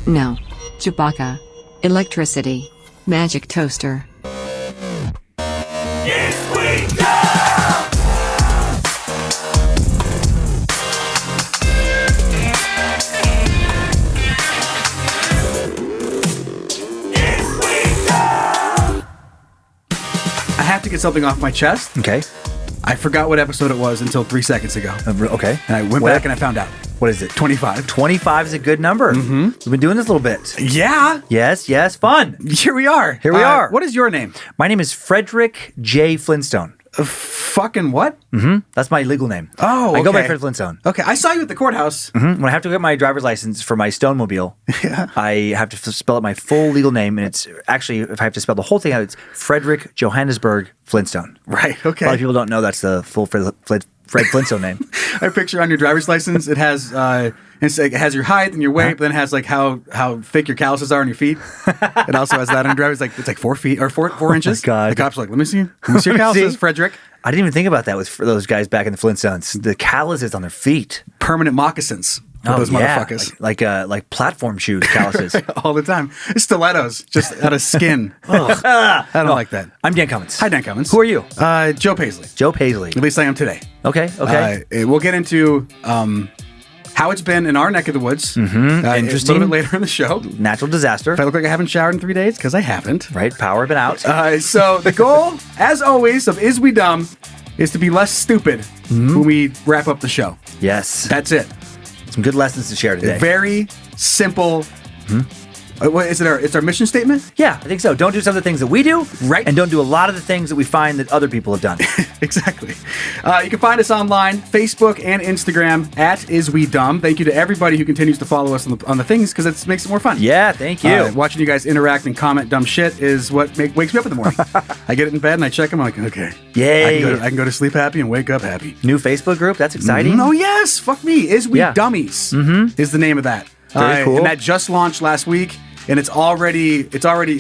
No. Chewbacca. Electricity. Magic toaster. I have to get something off my chest. Okay. I forgot what episode it was until 3 seconds ago. Okay. And I went back and I found out. What is it? 25. 25 is a good number. Mm-hmm. We've been doing this a little bit. Yeah. Yes. Fun. Here we are. Here we are. What is your name? My name is Frederick J. Flintstone. Fucking what? Mm-hmm. That's my legal name. Oh, okay. I go by Fred Flintstone. Okay. I saw you at the courthouse. Mm-hmm. When I have to get my driver's license for my Stonemobile, I have to spell out my full legal name. And it's actually, if I have to spell the whole thing out, it's Frederick Johannesburg Flintstone. Right. Okay. A lot of people don't know that's the full Fred Flintstone name. I picture on your driver's license, it has it has your height and your weight, but then it has like how thick your calluses are on your feet. It also has that on your driver's it's like 4 feet or 4 inches. Oh my God. The cop's like, let me see your calluses, Frederick. I didn't even think about that with those guys back in the Flintstones. The calluses on their feet. Permanent moccasins. Those motherfuckers. Like platform shoes, calluses. All the time. Stilettos, just out of skin. I don't like that. I'm Dan Cummins. Hi, Dan Cummins. Who are you? Joe Paisley. Joe Paisley. At least I am today. Okay. We'll get into how it's been in our neck of the woods. Mm-hmm. Interesting. A little bit later in the show. Natural disaster. If I look like I haven't showered in 3 days, because I haven't. Right. Power been out. So the goal, as always, of Is We Dumb is to be less stupid when we wrap up the show. Yes. That's it. Some good lessons to share today. Very simple. What is it? It's our mission statement? Yeah, I think so. Don't do some of the things that we do. Right. And don't do a lot of the things that we find that other people have done. Exactly. You can find us online, Facebook and Instagram at Is We Dumb. Thank you to everybody who continues to follow us on the things, because it makes it more fun. Yeah, thank you. Watching you guys interact and comment dumb shit is what wakes me up in the morning. I get it in bed and I check them. I'm like, okay. Yay. I can go to sleep happy and wake up happy. New Facebook group. That's exciting. Oh, yes. Fuck me. Is We Dummies is the name of that. Very cool. And that just launched last week. And it's already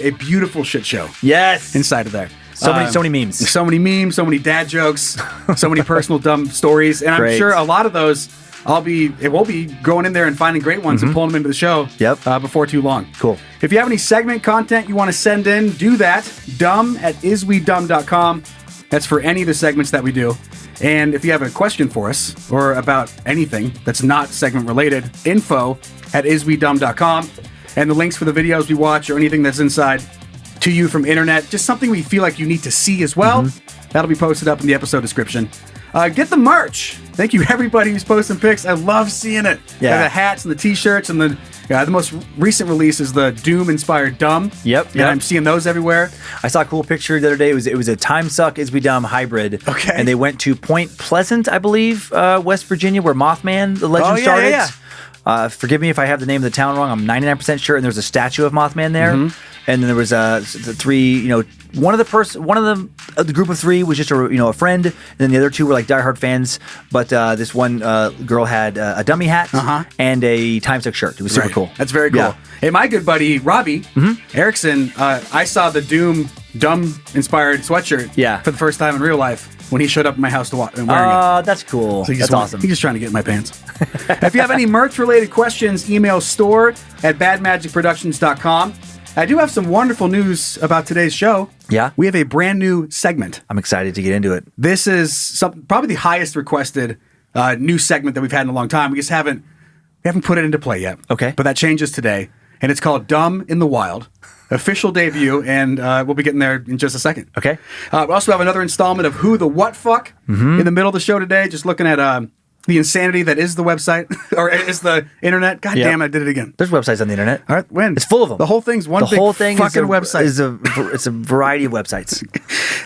a beautiful shit show. Yes. Inside of there. So many memes. So many memes, so many dad jokes, so many personal dumb stories. And I'm sure a lot of those we'll be going in there and finding great ones and pulling them into the show before too long. Cool. If you have any segment content you want to send in, do that. dumb@iswedumb.com. That's for any of the segments that we do. And if you have a question for us or about anything that's not segment related, info@iswedumb.com. And the links for the videos we watch or anything that's inside to you from internet, just something we feel like you need to see as well. That'll be posted up in the episode description. Get the merch. Thank you, everybody who's posting pics. I love seeing it. Yeah. The hats and the t-shirts and the most recent release is the Doom-inspired Dumb. Yep. And I'm seeing those everywhere. I saw a cool picture the other day. It was a Time Suck Is We Dumb hybrid. Okay. And they went to Point Pleasant, I believe, West Virginia, where Mothman, the legend, started. Yeah. Forgive me if I have the name of the town wrong. I'm 99% sure. And there's a statue of Mothman there. And then there was the three. One of the group of three was just a friend, and then the other two were like diehard fans. But this one girl had a dummy hat and a Time Suck shirt. It was super cool. That's very cool. Yeah. Hey, my good buddy Robbie Erickson, I saw the Dumb inspired sweatshirt for the first time in real life when he showed up at my house wearing it. That's cool. So that's awesome. He's just trying to get in my pants. If you have any merch-related questions, email store@badmagicproductions.com. I do have some wonderful news about today's show. Yeah? We have a brand new segment. I'm excited to get into it. This is probably the highest requested new segment that we've had in a long time. We just haven't put it into play yet. Okay. But that changes today. And it's called Dumb in the Wild. Official debut, and we'll be getting there in just a second. Okay. We also have another installment of Who the What Fuck in the middle of the show today, just looking at the insanity that is the website, or is the internet. God damn it, I did it again. There's websites on the internet. All right, when? It's full of them. The whole thing's one big fucking website. It's a variety of websites.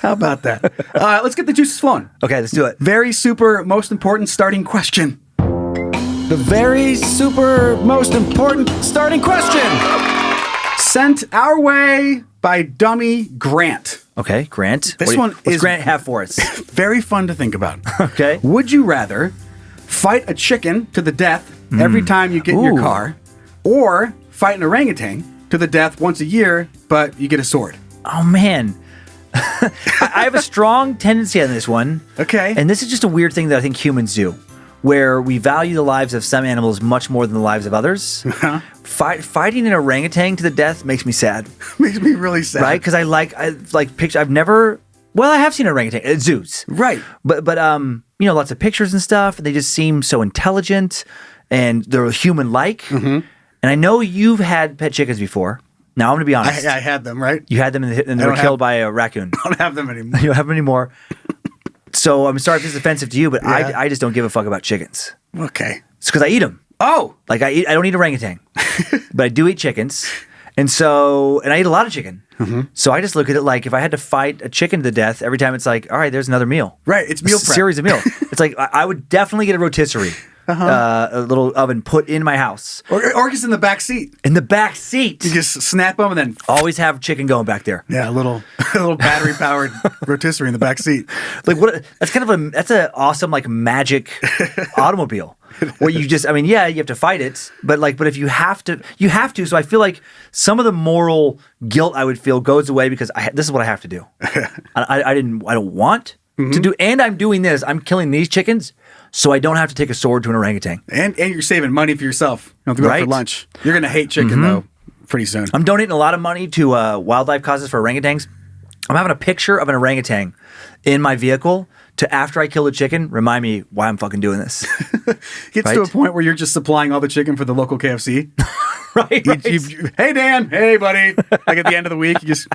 How about that? Let's get the juices flowing. Okay, let's do it. Very super, most important starting question. The very super, most important starting question. Sent our way by Dummy Grant. Okay, Grant. This What's is Grant have for us? Very fun to think about. Okay. Would you rather fight a chicken to the death every time you get in your car, or fight an orangutan to the death once a year, but you get a sword? Oh, man. I have a strong tendency on this one. Okay. And this is just a weird thing that I think humans do. where we value the lives of some animals much more than the lives of others. Fighting an orangutan to the death makes me sad. Makes me really sad. Right? Because I like picture. I have seen an orangutan at zoos. Right. But lots of pictures and stuff. And they just seem so intelligent and they're human-like. And I know you've had pet chickens before. Now, I'm going to be honest. I had them, right? You had them and they were killed by a raccoon. I don't have them anymore. You don't have them anymore. So I'm sorry if this is offensive to you, but I just don't give a fuck about chickens. Okay. It's because I eat them. Oh. Like I don't eat orangutan, but I do eat chickens. And I eat a lot of chicken. So I just look at it like if I had to fight a chicken to the death every time, it's like, all right, there's another meal. Right. It's meal prep. A series of meals. It's like I would definitely get a rotisserie. A little oven put in my house. Or just in the back seat. In the back seat. You just snap them and then... Always have chicken going back there. Yeah, a little battery-powered rotisserie in the back seat. Like what? That's an awesome like magic automobile. Where you just, you have to fight it, but if you have to. So I feel like some of the moral guilt I would feel goes away because this is what I have to do. I don't want to do, and I'm doing this. I'm killing these chickens. So I don't have to take a sword to an orangutan. And you're saving money for yourself. You don't have to go out for lunch. You're going to hate chicken, though, pretty soon. I'm donating a lot of money to wildlife causes for orangutans. I'm having a picture of an orangutan in my vehicle to, after I kill the chicken, remind me why I'm fucking doing this. Gets to a point where you're just supplying all the chicken for the local KFC. Right. Hey, Dan. Hey, buddy. Like at the end of the week, you just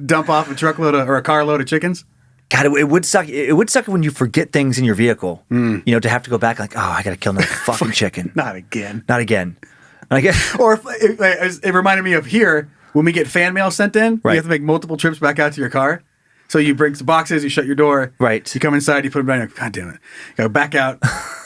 dump off a truckload or a carload of chickens. God, it would suck. It would suck when you forget things in your vehicle. To have to go back like, oh, I got to kill another fucking chicken. Not again. And I guess, or it reminded me of here when we get fan mail sent in. You have to make multiple trips back out to your car. So you bring some boxes, you shut your door. Right. You come inside, you put them down. You're like, God damn it! You go back out,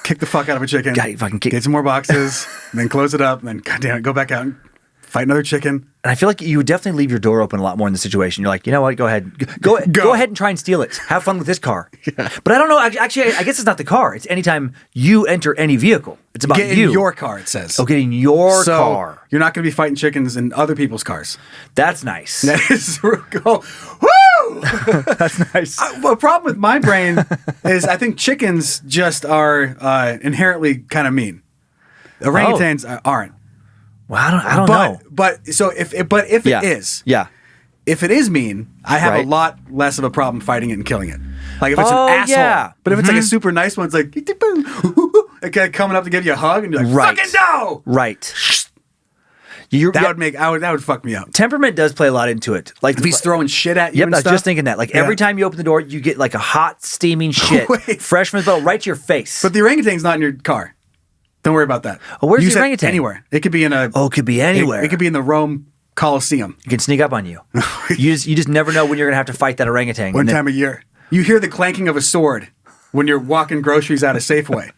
kick the fuck out of a chicken. Get some more boxes, and then close it up, and then God damn it, go back out and fight another chicken. And I feel like you would definitely leave your door open a lot more in this situation. You're like, you know what? Go ahead. Go ahead and try and steal it. Have fun with this car. Yeah. But I don't know. Actually, I guess it's not the car. It's anytime you enter any vehicle. It's about get you. In your car, it says. Oh, get in your car. You're not going to be fighting chickens in other people's cars. That's nice. That is... Woo! That's nice. The problem with my brain is I think chickens just are inherently kind of mean. Orangutans aren't. Well, I don't know. But if it is, if it is mean, I have a lot less of a problem fighting it and killing it. Like if it's an asshole, but if it's like a super nice one, it's like coming up to give you a hug and you're like, fucking no, right. That would fuck me up. Temperament does play a lot into it. Like if he's throwing shit at you. Yep, and I was stuff. just thinking that. Like every time you open the door, you get like a hot steaming shit, fresh from his boat, right to your face. But the orangutan's not in your car. Don't worry about that. Oh, where's the orangutan? Anywhere. It could be in a... Oh, it could be anywhere. It could be in the Rome Colosseum. It can sneak up on you. You just never know when you're going to have to fight that orangutan. One time a year. You hear the clanking of a sword when you're walking groceries out of Safeway.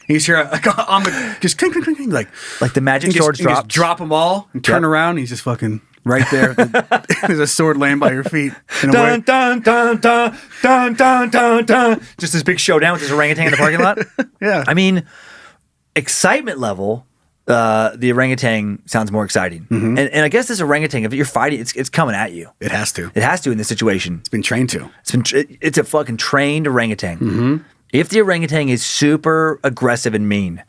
You just hear on the... Just clink, clink, clink, like the magic swords drop. Just drop them all and turn around and he's just fucking... Right there. There's a sword laying by your feet. Dun, dun, dun, dun, dun, dun, dun, dun. Just this big showdown with this orangutan in the parking lot. Yeah. I mean... Excitement level, the orangutan sounds more exciting. And I guess this orangutan, if you're fighting, it's coming at you. It has to. It has to in this situation. It's been trained to. It's a fucking trained orangutan. If the orangutan is super aggressive and mean,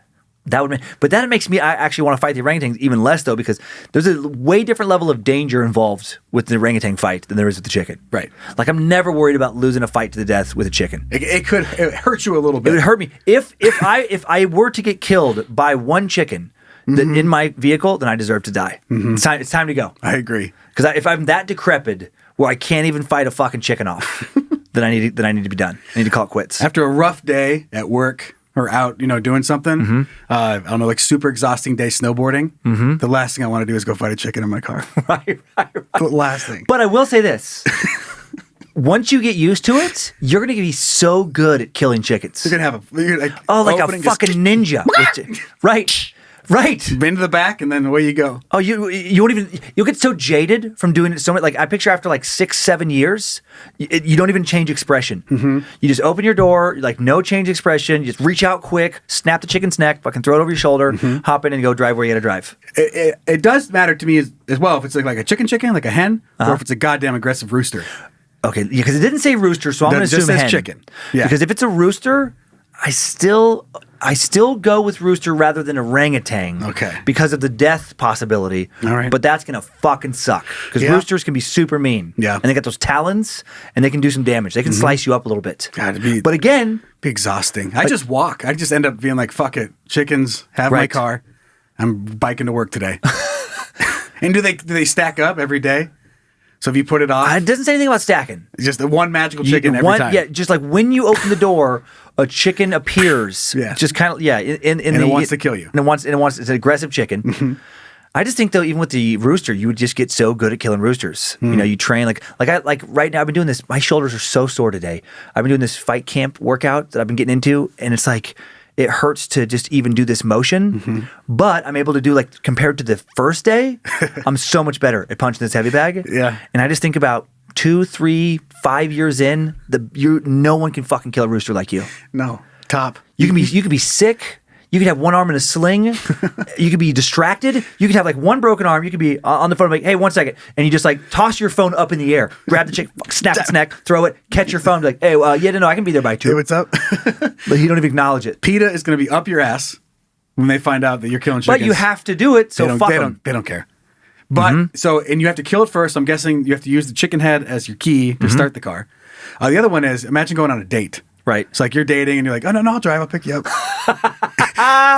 but that makes me actually want to fight the orangutan even less though, because there's a way different level of danger involved with the orangutan fight than there is with the chicken. Right. Like I'm never worried about losing a fight to the death with a chicken. It could hurt you a little bit. It would hurt me if I were to get killed by one chicken in my vehicle, then I deserve to die. It's time to go. I agree. Because if I'm that decrepit where I can't even fight a fucking chicken off, then I need to be done. I need to call it quits. After a rough day at work. Or out, doing something. I don't know, like super exhausting day snowboarding. The last thing I want to do is go fight a chicken in my car. Right. The last thing. But I will say this. Once you get used to it, you're going to be so good at killing chickens. You're going to have like a fucking ninja. Right. Into the back and then away you go. Oh, you won't even, you'll get so jaded from doing it so much. Like I picture after like 6-7 years, you don't even change expression. You just open your door, like no change expression. You just reach out quick, snap the chicken's neck, fucking throw it over your shoulder, hop in and go drive where you got to drive. It does matter to me as well if it's like a chicken, like a hen, or if it's a goddamn aggressive rooster. Okay, because it didn't say rooster, so I'm going to assume hen. Chicken. Yeah. Because if it's a rooster, I still go with rooster rather than orangutan. Okay. Because of the death possibility. All right. But that's going to fucking suck. Because Yeah. roosters can be super mean. Yeah. And they got those talons, and they can do some damage. They can slice you up a little bit. God, it'd But again, be exhausting. I just walk. I just end up being like, fuck it. Chickens, have my Right. car. I'm biking to work today. And do they stack up every day? So if you put it off, it doesn't say anything about stacking. just the one magical chicken every time. Yeah, just like when you open the door, a chicken appears. Yeah. Just kind of, yeah. And it wants to kill you. And it's an aggressive chicken. I just think though, even with the rooster, you would just get so good at killing roosters. You know, you train like right now. I've been doing this. My shoulders are so sore today. I've been doing this fight camp workout that I've been getting into, and it's like it hurts to just even do this motion. But I'm able to do like compared to the first day, I'm so much better at punching this heavy bag. Yeah. And I just think about 2, 3, 5 years in, no one can fucking kill a rooster like you. No, top. You can be sick. You could have one arm in a sling. You could be distracted. You could have like one broken arm. You could be on the phone like, hey, 1 second. And you just like toss your phone up in the air, grab the chick, snap its neck, throw it, catch your phone, be like, hey, no, I can be there by 2. Hey, what's up? But you don't even acknowledge it. PETA is going to be up your ass when they find out that you're killing chickens. But you have to do it, so fuck them. They don't care. But and you have to kill it first. I'm guessing you have to use the chicken head as your key to start the car. The other one is imagine going on a date. Right. It's like you're dating and you're like, oh no, I'll drive, I'll pick you up.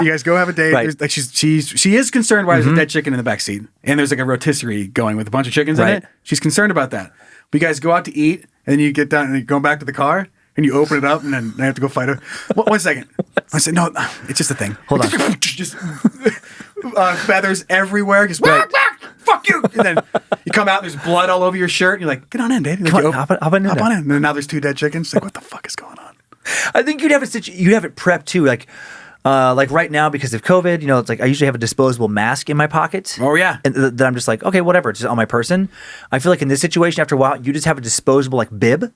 You guys go have a date. Right. There's, like she is concerned why there's a dead chicken in the back seat, and there's like a rotisserie going with a bunch of chickens in Right. it. She's concerned about that. But you guys go out to eat, and then you get done and you go back to the car. And you open it up, and then I have to go fight her. 1 second. I said, no, it's just a thing. Hold on. Just feathers everywhere. Just fuck you. And then you come out, and there's blood all over your shirt. And you're like, get on in, baby. Like, Come on, you hop on in. And then now there's 2 dead chickens. It's like, what the fuck is going on? I think you'd have it prepped too, like right now because of COVID. You know, it's like I usually have a disposable mask in my pocket. Oh, yeah. and then I'm just like, okay, whatever, it's just on my person. I feel like in this situation, after a while, you just have a disposable like bib,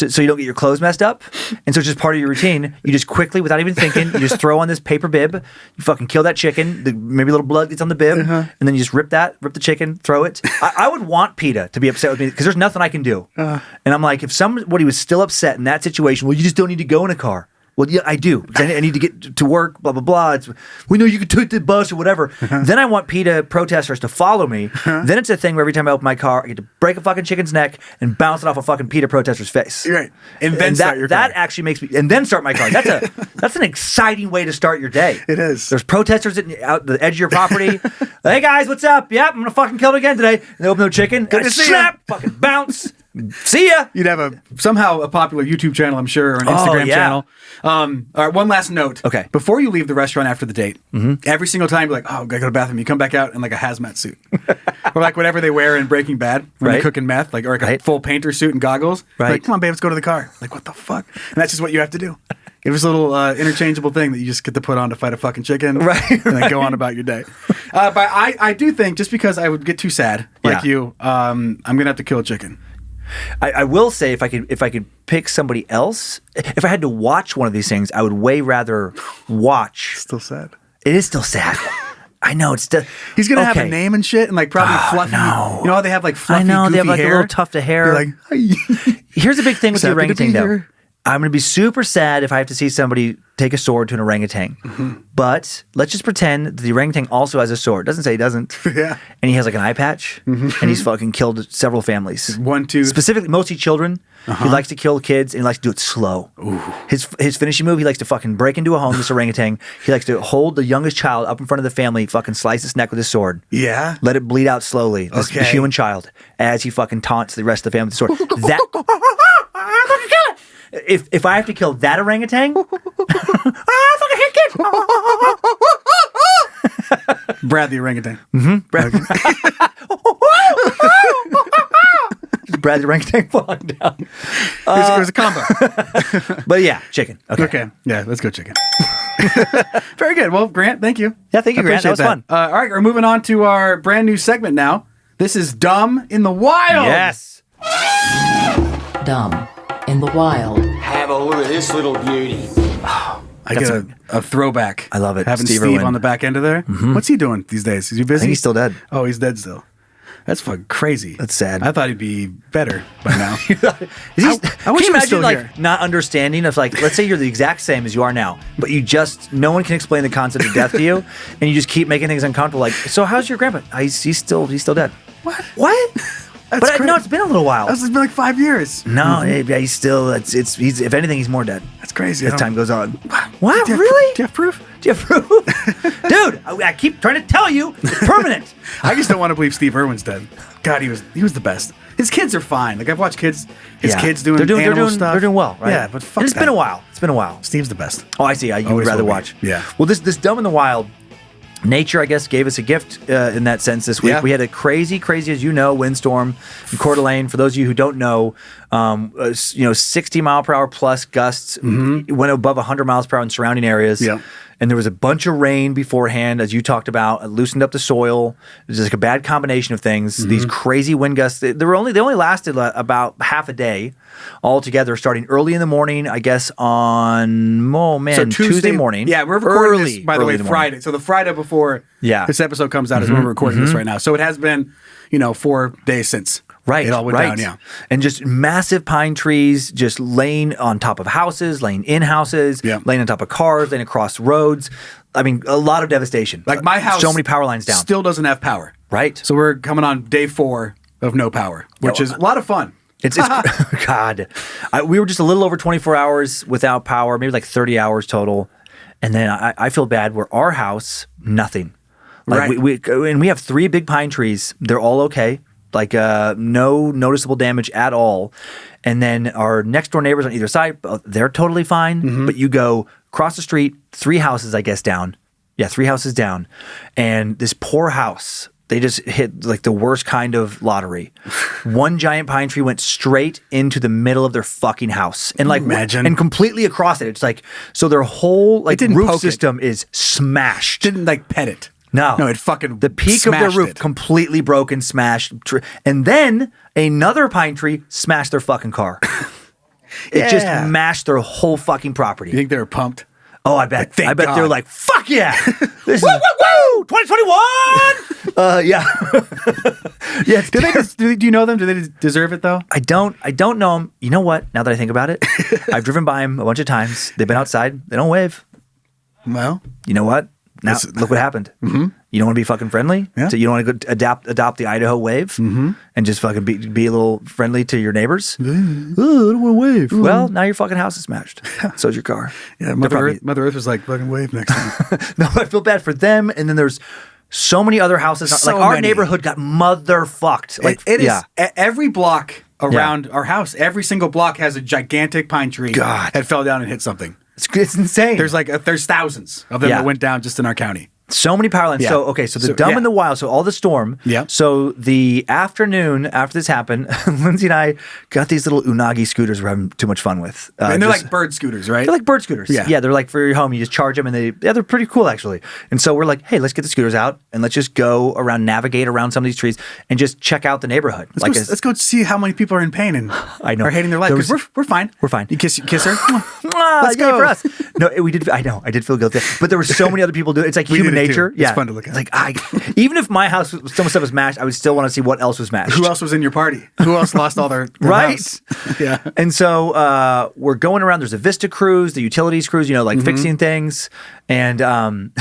so you don't get your clothes messed up, and so it's just part of your routine. You just quickly, without even thinking, you just throw on this paper bib. You fucking kill that chicken. Maybe a little blood gets on the bib, and then you just rip the chicken, throw it. I would want PETA to be upset with me because there's nothing I can do. And I'm like, if somebody was still upset in that situation, well, you just don't need to go in a car. Well, yeah, I do. I need to get to work, blah, blah, blah. We know you can take the bus or whatever. Then I want PETA protesters to follow me. Then it's a thing where every time I open my car, I get to break a fucking chicken's neck and bounce it off a fucking PETA protester's face. Right. And then start your car. That actually makes me... And then start my car. That's an exciting way to start your day. It is. There's protesters out the edge of your property. Hey, guys, what's up? Yep, I'm going to fucking kill it again today. And they open their chicken. Good to see snap, ya. fucking bounce. See ya. You'd have somehow a popular YouTube channel, I'm sure, or an Instagram channel. All right, one last note. Okay. Before you leave the restaurant after the date, every single time you're like, oh, I gotta go to the bathroom. You come back out in like a hazmat suit. Or like whatever they wear in Breaking Bad when they're Right. cooking meth, like, or like a full painter suit and goggles. Right. Like, come on, babe, let's go to the car. Like, what the fuck? And that's just what you have to do. It was a little interchangeable thing that you just get to put on to fight a fucking chicken, Right, and then go on about your day. But I do think just because I would get too sad, like Yeah. you, I'm gonna have to kill a chicken. I will say if I could pick somebody else, if I had to watch one of these things, I would way rather watch. Still sad. It is still sad. I know it's still. He's gonna have a name and shit, and like probably fluffy. no. You know how they have like fluffy, I know they have goofy like hair? a little tuft of hair. You're like, Here's the big thing with the Happy to be orangutan, though. here. I'm going to be super sad if I have to see somebody take a sword to an orangutan. But let's just pretend that the orangutan also has a sword. Doesn't say he doesn't. Yeah. And he has like an eye patch, and he's fucking killed several families. 1, 2. Specifically, mostly children. He likes to kill kids, and he likes to do it slow. His finishing move, he likes to fucking break into a home, this orangutan. He likes to hold the youngest child up in front of the family, fucking slice its neck with his sword. Yeah. Let it bleed out slowly, this Okay. human child, as he fucking taunts the rest of the family with the sword. That... If I have to kill that orangutan, fucking hit kid. Brad the orangutan. Brad the orangutan falling down. It was a combo. But yeah, chicken. Okay. Okay. Yeah, let's go chicken. Very good. Well, Grant, thank you. Yeah, thank you, I Grant. That appreciate was fun. All right, we're moving on to our brand new segment now. This is Dumb in the Wild. Yes. Dumb in the wild. Have a look at this little beauty. I get a throwback. I love it. Having Steve Steve Irwin. on the back end of there. What's he doing these days? Is he busy? I think he's still dead. Oh, he's dead still. That's fucking crazy. That's sad. I thought he'd be better by now. Is he, I wish can he you was imagine still like here. not understanding of like, let's say you're the exact same as you are now, but you just no one can explain the concept of death to you, and you just keep making things uncomfortable. Like, so how's your grandpa? He's still dead. What? That's But crazy. no, it's been a little while. It's been like 5 years. No, he's still. He's if anything, he's more dead. That's crazy. As I time don't- goes on. What? What? Do you have- Really? Do you have proof? Do you have proof? Dude, I keep trying to tell you, it's permanent. I just don't want to believe Steve Irwin's dead. God, he was the best. His kids are fine. Like I've watched his Yeah. kids doing they're animal stuff. They're doing well, right? Yeah, but fuck And it's that. been a while. It's been a while. Steve's the best. Oh, I see. You would Always rather will be. watch. Yeah. Well, this Dumb in the Wild, nature, I guess, gave us a gift in that sense this week. Yeah. We had a crazy, as you know, windstorm in Coeur d'Alene. For those of you who don't know, 60 mile per hour plus gusts went above 100 miles per hour in surrounding areas. Yeah. And there was a bunch of rain beforehand, as you talked about. It loosened up the soil. It was just like a bad combination of things. These crazy wind gusts. They only lasted about half a day altogether, starting early in the morning, I guess, on Tuesday morning. Yeah, we're recording Early, this, by the early way, in the morning. Friday. So the Friday before Yeah. this episode comes out is when we're recording this right now. So it has been, 4 days since. Right, It all went down, yeah. And just massive pine trees just laying on top of houses, laying in houses, Yeah. laying on top of cars, laying across roads. I mean, a lot of devastation. Like my house So many power lines down. still doesn't have power. Right. So we're coming on day 4 of no power, which is a lot of fun. It's God. We were just a little over 24 hours without power, maybe like 30 hours total. And then I feel bad where our house, nothing. Like Right. and we have 3 big pine trees. They're all okay. Like no noticeable damage at all. And then our next door neighbors on either side, they're totally fine. But you go across the street, 3 houses, I guess, down. Yeah, 3 houses down. And this poor house, they just hit like the worst kind of lottery. One giant pine tree went straight into the middle of their fucking house. And like Imagine. and completely across it. It's like so their whole like didn't roof poke it. system is smashed. Didn't like pet it. No, it fucking the peak of their smashed roof it. completely broken, smashed, and then another pine tree smashed their fucking car. It just Yeah. mashed their whole fucking property. You think they were pumped? Oh, I bet. Thank I bet God. they were like, "Fuck yeah, this is woo, 2021." Yeah, yeah. It's Do you know them? Do they deserve it though? I don't know them. You know what? Now that I think about it, I've driven by them a bunch of times. They've been outside. They don't wave. Well, You know what? Now That's- look what happened. You don't want to be fucking friendly. Yeah. So you don't want to go adopt the Idaho wave and just fucking be a little friendly to your neighbors. Oh, I don't want to wave. Well, now your fucking house is smashed. So's your car. yeah, They're Mother probably- Earth, Mother Earth was like, fucking wave next time. No, I feel bad for them. And then there's so many other houses. So like our many. neighborhood got motherfucked. Like it is yeah. every block around our house. Every single block has a gigantic pine tree God. that fell down and hit something. It's insane. There's thousands of them Yeah. that went down just in our county. So many power lines. Yeah. So, okay, so the So, dumb yeah. and the wild. So all the storm. Yeah. So the afternoon after this happened, Lindsay and I got these little unagi scooters we're having too much fun with. And they're just- like bird scooters, right? They're like bird scooters. Yeah. They're like for your home. You just charge them and they're pretty cool actually. And so we're like, hey, let's get the scooters out and let's just go around, navigate around some of these trees and just check out the neighborhood. Let's go see how many people are in pain and I know. are hating their life. There Because was- we're fine. We're fine. You kiss her. Let's Let's go. for us. No, we did. I know. I did feel guilty, but there were so many other people doing it. It's like We human did it too. nature. It's Yeah, fun to look at. Like even if my house, some stuff was mashed, I would still want to see what else was mashed. Who else was in your party? Who else lost all their Right. house? Yeah. And so we're going around. There's a Vista crews, the utilities crews, like fixing things, and and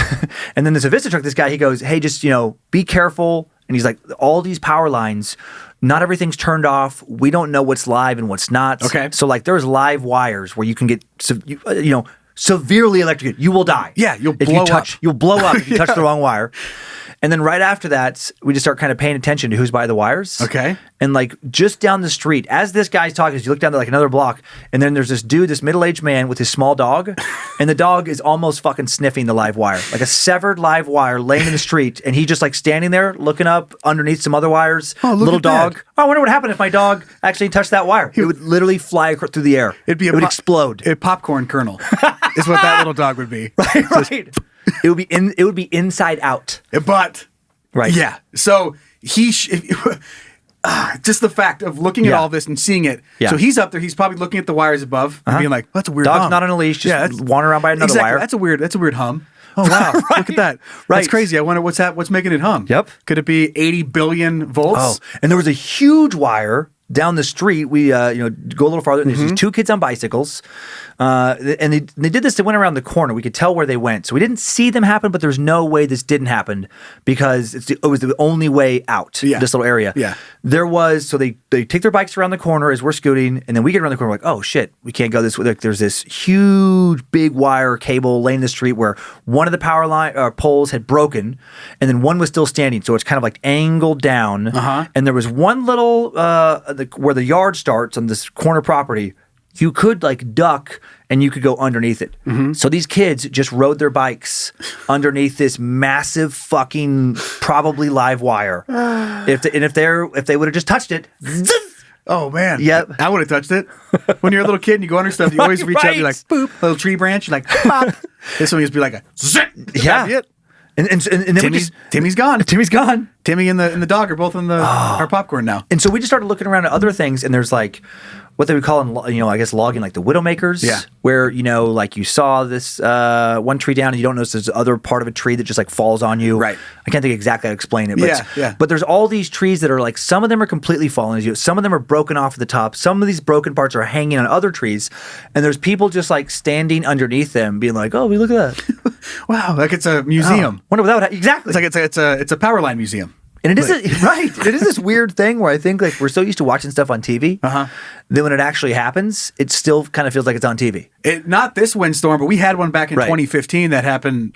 then there's a Vista truck. This guy, he goes, "Hey, just be careful." And he's like, "All these power lines, not everything's turned off. We don't know what's live and what's not. Okay. So like, there's live wires where you can get severely electrocuted. You will die. Yeah, you'll if blow you touch, up. You'll blow up if you touch the wrong wire." And then right after that, we just start kind of paying attention to who's by the wires. Okay. And like just down the street, as this guy's talking, as you look down to like another block, and then there's this dude, this middle-aged man with his small dog, and the dog is almost fucking sniffing the live wire, like a severed live wire laying in the street, and he just like standing there looking up underneath some other wires. Oh, look little at dog. that. Oh, I wonder what happened if my dog actually touched that wire. It would literally fly through the air. It would explode. A popcorn kernel is what that little dog would be. Right. It would be inside out. But Right. yeah. So just the fact of looking at Yeah. all this and seeing it. Yeah. So he's up there. He's probably looking at the wires above and being like, "That's a weird Dog's hum." not on a leash, just that's wandering around by another exactly. wire. That's a weird hum. Oh wow! Right. Look at that. Right. That's crazy. I wonder what's making it hum. Yep. Could it be 80 billion volts? Oh, and there was a huge wire down the street. We go a little farther, and there's these two kids on bicycles, and they did this. They went around the corner. We could tell where they went, so we didn't see them happen. But there's no way this didn't happen because it was the only way out. Yeah. This little area. Yeah. There was they take their bikes around the corner as we're scooting, and then we get around the corner. We're like, oh shit, we can't go this way. Like, there's this huge big wire cable laying in the street where one of the power line poles had broken, and then one was still standing. So it's kind of like angled down, and there was one little where the yard starts on this corner property. You could like duck and you could go underneath it. So these kids just rode their bikes underneath this massive fucking probably live wire. If they would have just touched it. Oh man. Yep. I would have touched it. When you're a little kid and you go under stuff, you always reach out, you're like, boop, little tree branch, you're like, pop. This one used to be like a zit. Yeah. That'd be it. And then Timmy's gone. Timmy's gone. Timmy and the dog are both in our popcorn now. And so we just started looking around at other things, and there's like what they would call, I guess logging, like the widowmakers. Yeah. Where, like you saw this one tree down and you don't notice there's other part of a tree that just like falls on you. Right. I can't think exactly how to explain it. But Yeah. But there's all these trees that are like, some of them are completely falling as you. Some of them are broken off at the top. Some of these broken parts are hanging on other trees. And there's people just like standing underneath them being like, oh, look at that. Wow. Like it's a museum. Wonder what that would exactly. It's like it's a power line museum. And it is right. It is this weird thing where I think like we're so used to watching stuff on TV, then when it actually happens, it still kind of feels like it's on TV. Not this windstorm, but we had one back in Right. 2015 that happened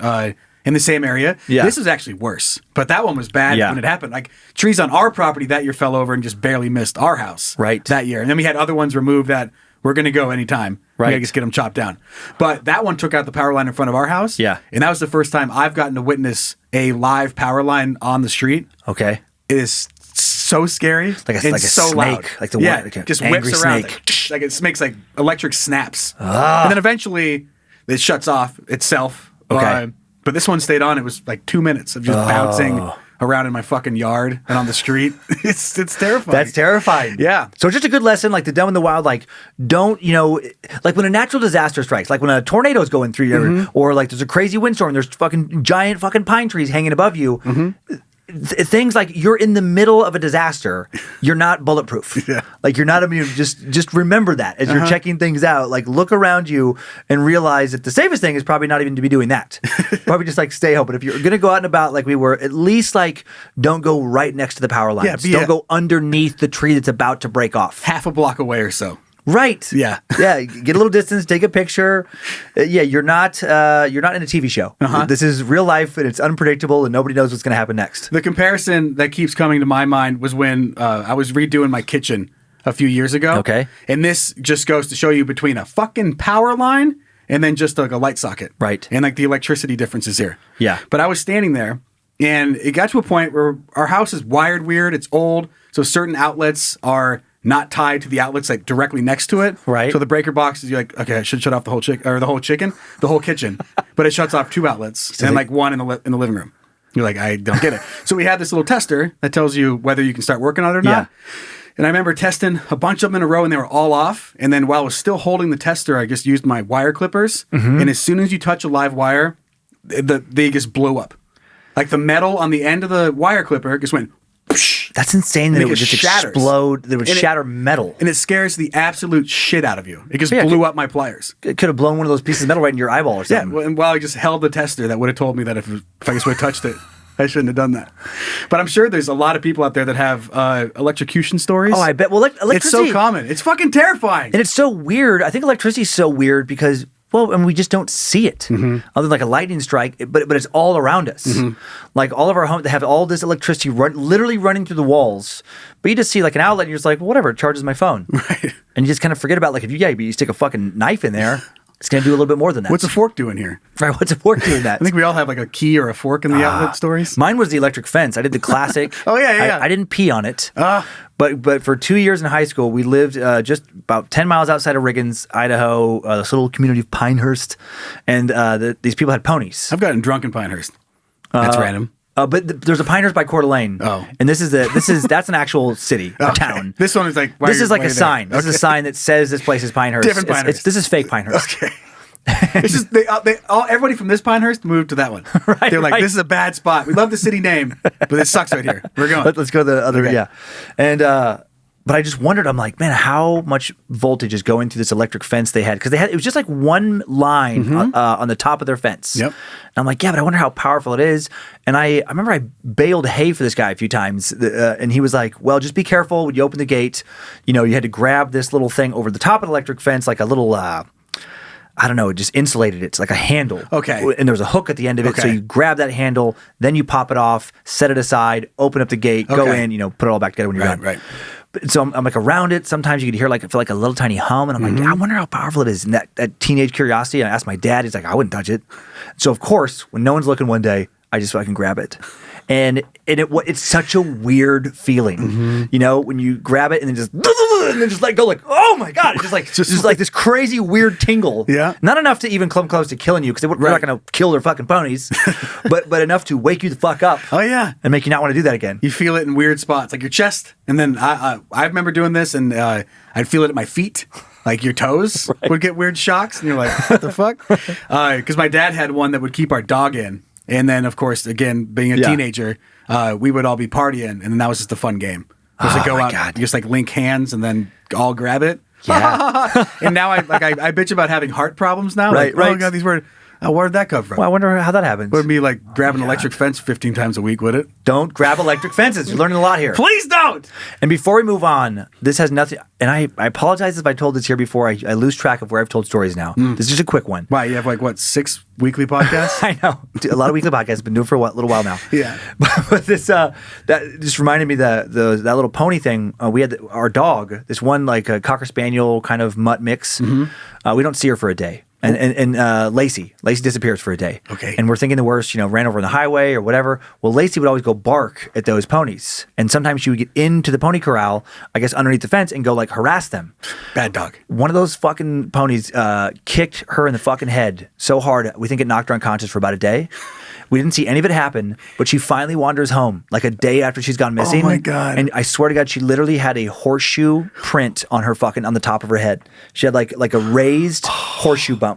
in the same area. Yeah. This is actually worse, but that one was bad Yeah. when it happened. Like trees on our property that year fell over and just barely missed our house that year. And then we had other ones removed that we're going to go anytime. Right. We gotta just get them chopped down. But that one took out the power line in front of our house. Yeah. And that was the first time I've gotten to witness a live power line on the street. Okay. It is so scary. Like a and so snake, loud. like the yeah, one, like a just angry whips around snake. like it makes like electric snaps. And then eventually it shuts off itself. Okay. But this one stayed on. It was like 2 minutes of just bouncing around in my fucking yard and on the street. It's terrifying. That's terrifying. Yeah. So it's just a good lesson, like the dumb in the wild, like don't, like when a natural disaster strikes, like when a tornado is going through your, or like there's a crazy windstorm, there's fucking giant fucking pine trees hanging above you. Things like you're in the middle of a disaster, you're not bulletproof. Yeah. Like you're not immune. Just remember that as you're checking things out. Like look around you and realize that the safest thing is probably not even to be doing that. Probably just like stay home. But if you're gonna go out and about like we were, at least like don't go right next to the power lines. Don't go underneath the tree that's about to break off. half a block away or so. Right. Yeah. Yeah. Get a little distance. Take a picture. Yeah. You're not in a TV show. This is real life, and it's unpredictable, and nobody knows what's going to happen next. The comparison that keeps coming to my mind was when I was redoing my kitchen a few years ago. Okay. And this just goes to show you between a fucking power line and then just like a light socket. Right. And like the electricity differences here. Yeah. But I was standing there, and it got to a point where our house is wired weird. It's old. So certain outlets are not tied to the outlets like directly next to it. Right. So the breaker box is, you're like, okay, I should shut off the whole kitchen, but it shuts off two outlets and like one in the living room. You're like, I don't get it. So we had this little tester that tells you whether you can start working on it or not. And I remember testing a bunch of them in a row, and they were all off. And then while I was still holding the tester, I just used my wire clippers. And as soon as you touch a live wire, they just blow up. Like the metal on the end of the wire clipper just went. That's insane that it would just shatters. explode. That it would shatter metal. And it scares the absolute shit out of you. It just blew up my pliers. It could have blown one of those pieces of metal right in your eyeball or something. Yeah, and while I just held the tester, that would have told me that if I just would have touched it, I shouldn't have done that. But I'm sure there's a lot of people out there that have electrocution stories. Oh, I bet. Well, electricity. It's so common. It's fucking terrifying. And it's so weird. I think electricity is so weird because, well, and we just don't see it. Other than like a lightning strike, but it's all around us. Like all of our homes, they have all this electricity literally running through the walls. But you just see like an outlet and you're just like, well, whatever, it charges my phone. Right. And you just kind of forget about like, if you stick a fucking knife in there, it's going to do a little bit more than that. What's a fork doing here? Right, what's a fork doing that? I think we all have like a key or a fork in the outlet stories. Mine was the electric fence. I did the classic. Oh, yeah. I didn't pee on it. But for 2 years in high school, we lived just about 10 miles outside of Riggins, Idaho, this little community of Pinehurst. And these people had ponies. I've gotten drunk in Pinehurst. That's random. But there's a Pinehurst by Coeur d'Alene. Oh. And that's an actual city, a town. This one is like, this is like a there? sign. This is a sign that says this place is Pinehurst. Different Pinehurst. This is fake Pinehurst. Okay. It's just everybody from this Pinehurst moved to that one. Right, They're like, right. this is a bad spot. We love the city name, but it sucks right here. We're going. Let's go to the other. Okay. Yeah, and but I just wondered. I'm like, man, how much voltage is going through this electric fence they had? Because it was just like one line on the top of their fence. Yep. And I'm like, yeah, but I wonder how powerful it is. And I remember I baled hay for this guy a few times, and he was like, well, just be careful when you open the gate. You know, you had to grab this little thing over the top of the electric fence, like a little. I don't know, it just insulated it. It's like a handle. Okay. And there was a hook at the end of it. So you grab that handle, then you pop it off, set it aside, open up the gate, go in, put it all back together when you're done. Right. But, so I'm like around it. Sometimes you could hear feel like a little tiny hum. And I'm like, I wonder how powerful it is. And that teenage curiosity, I asked my dad, he's like, I wouldn't touch it. So of course, when no one's looking one day, I just fucking grab it. And it's such a weird feeling, when you grab it and then just let go, like, oh my god, it's just like this crazy weird tingle. Yeah, not enough to even come close to killing you because we're not going to kill their fucking ponies, but enough to wake you the fuck up. Oh yeah, and make you not want to do that again. You feel it in weird spots, like your chest, and then I remember doing this, and I'd feel it at my feet. Like your toes would get weird shocks, and you're like, what the fuck? Because my dad had one that would keep our dog in. And then, of course, again, being a teenager, we would all be partying, and then that was just a fun game. Just to go out, just like link hands, and then all grab it. Yeah. And now I bitch about having heart problems now. Right. Oh God, these words. Where did that come from? Well, I wonder how that happens. Would be like grabbing an electric fence 15 times a week, would it? Don't grab electric fences. You're learning a lot here. Please don't! And before we move on, this has nothing, and I apologize if I told this here before. I lose track of where I've told stories now. This is just a quick one. Why, you have 6 weekly podcasts? I know. A lot of weekly podcasts. Been doing it for a little while now. Yeah. But this, that just reminded me that little pony thing, we had our dog, this one like a Cocker Spaniel kind of mutt mix. We don't see her for a day. And Lacey disappears for a day. Okay. And we're thinking the worst, ran over on the highway or whatever. Well, Lacey would always go bark at those ponies. And sometimes she would get into the pony corral, I guess underneath the fence, and go like harass them. Bad dog. One of those fucking ponies kicked her in the fucking head so hard, we think it knocked her unconscious for about a day. We didn't see any of it happen, but she finally wanders home like a day after she's gone missing. Oh my God. And I swear to God, she literally had a horseshoe print on her on the top of her head. She had like a raised horseshoe bump.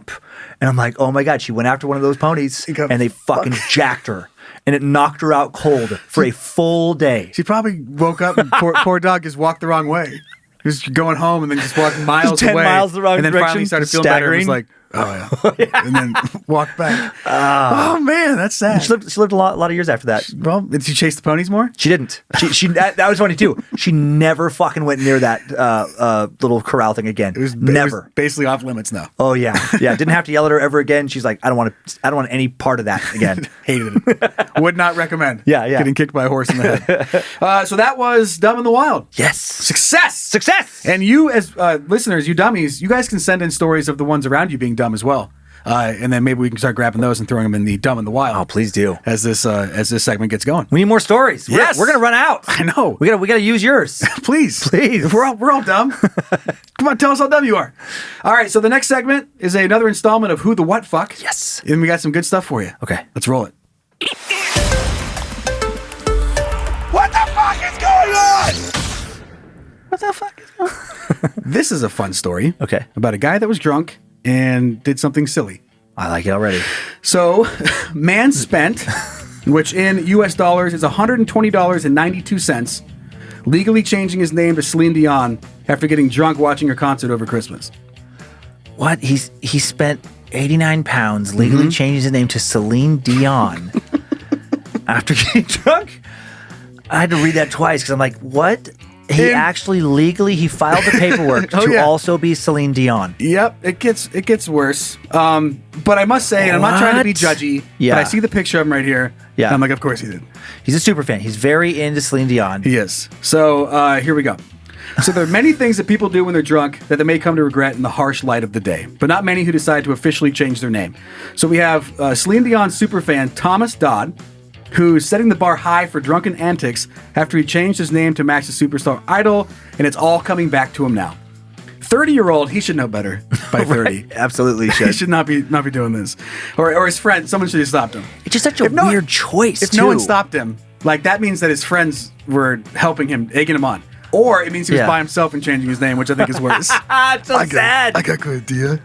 And I'm like, oh my God, she went after one of those ponies and they fucking jacked her. And it knocked her out cold for a full day. She probably woke up and poor dog just walked the wrong way. Just going home and then just walked miles 10 away. miles the wrong and then direction, finally started feeling better and was like, oh yeah. And then walked back. Oh man, that's sad. She lived a lot of years after that. Well, did she chase the ponies more? She didn't. She that was funny too. She never fucking went near that little corral thing again. It was basically off limits now. Oh yeah. Didn't have to yell at her ever again. She's like, I don't want any part of that again. Hated it. Would not recommend. Yeah. Getting kicked by a horse in the head. So that was Dumb in the Wild. Yes. Success. And you as listeners, you dummies, you guys can send in stories of the ones around you being dumb as well. And then maybe we can start grabbing those and throwing them in the Dumb in the Wild. Oh, please do. As this segment gets going. We need more stories. Yes. We're gonna run out. I know. We gotta use yours. Please. We're all dumb. Come on, tell us how dumb you are. All right, so the next segment is another installment of Who the What Fuck. Yes. And we got some good stuff for you. Okay. Let's roll it. What the fuck is going on? What the fuck is going on? This is a fun story. Okay. About a guy that was drunk and did something silly. I like it already. So, man spent, which in US dollars is $120.92, legally changing his name to Celine Dion after getting drunk watching her concert over Christmas. What? He spent 89 pounds legally changing his name to Celine Dion after getting drunk? I had to read that twice because I'm like, what? He actually legally filed the paperwork to also be Celine Dion. Yep, it gets worse. But I must say, and I'm not trying to be judgy, but I see the picture of him right here. Yeah, and I'm like, of course he did. He's a super fan. He's very into Celine Dion. He is. So here we go. So there are many things that people do when they're drunk that they may come to regret in the harsh light of the day, but not many who decide to officially change their name. So we have Celine Dion superfan Thomas Dodd, who's setting the bar high for drunken antics after he changed his name to match the superstar idol, and it's all coming back to him now. 30-year-old, he should know better by 30. Right, absolutely should. He should not be doing this. Or his friend, someone should have stopped him. It's just such a weird choice, If no one stopped him, like that means that his friends were helping him, egging him on. Or it means he was by himself and changing his name, which I think is worse. It's so sad. I got a good idea.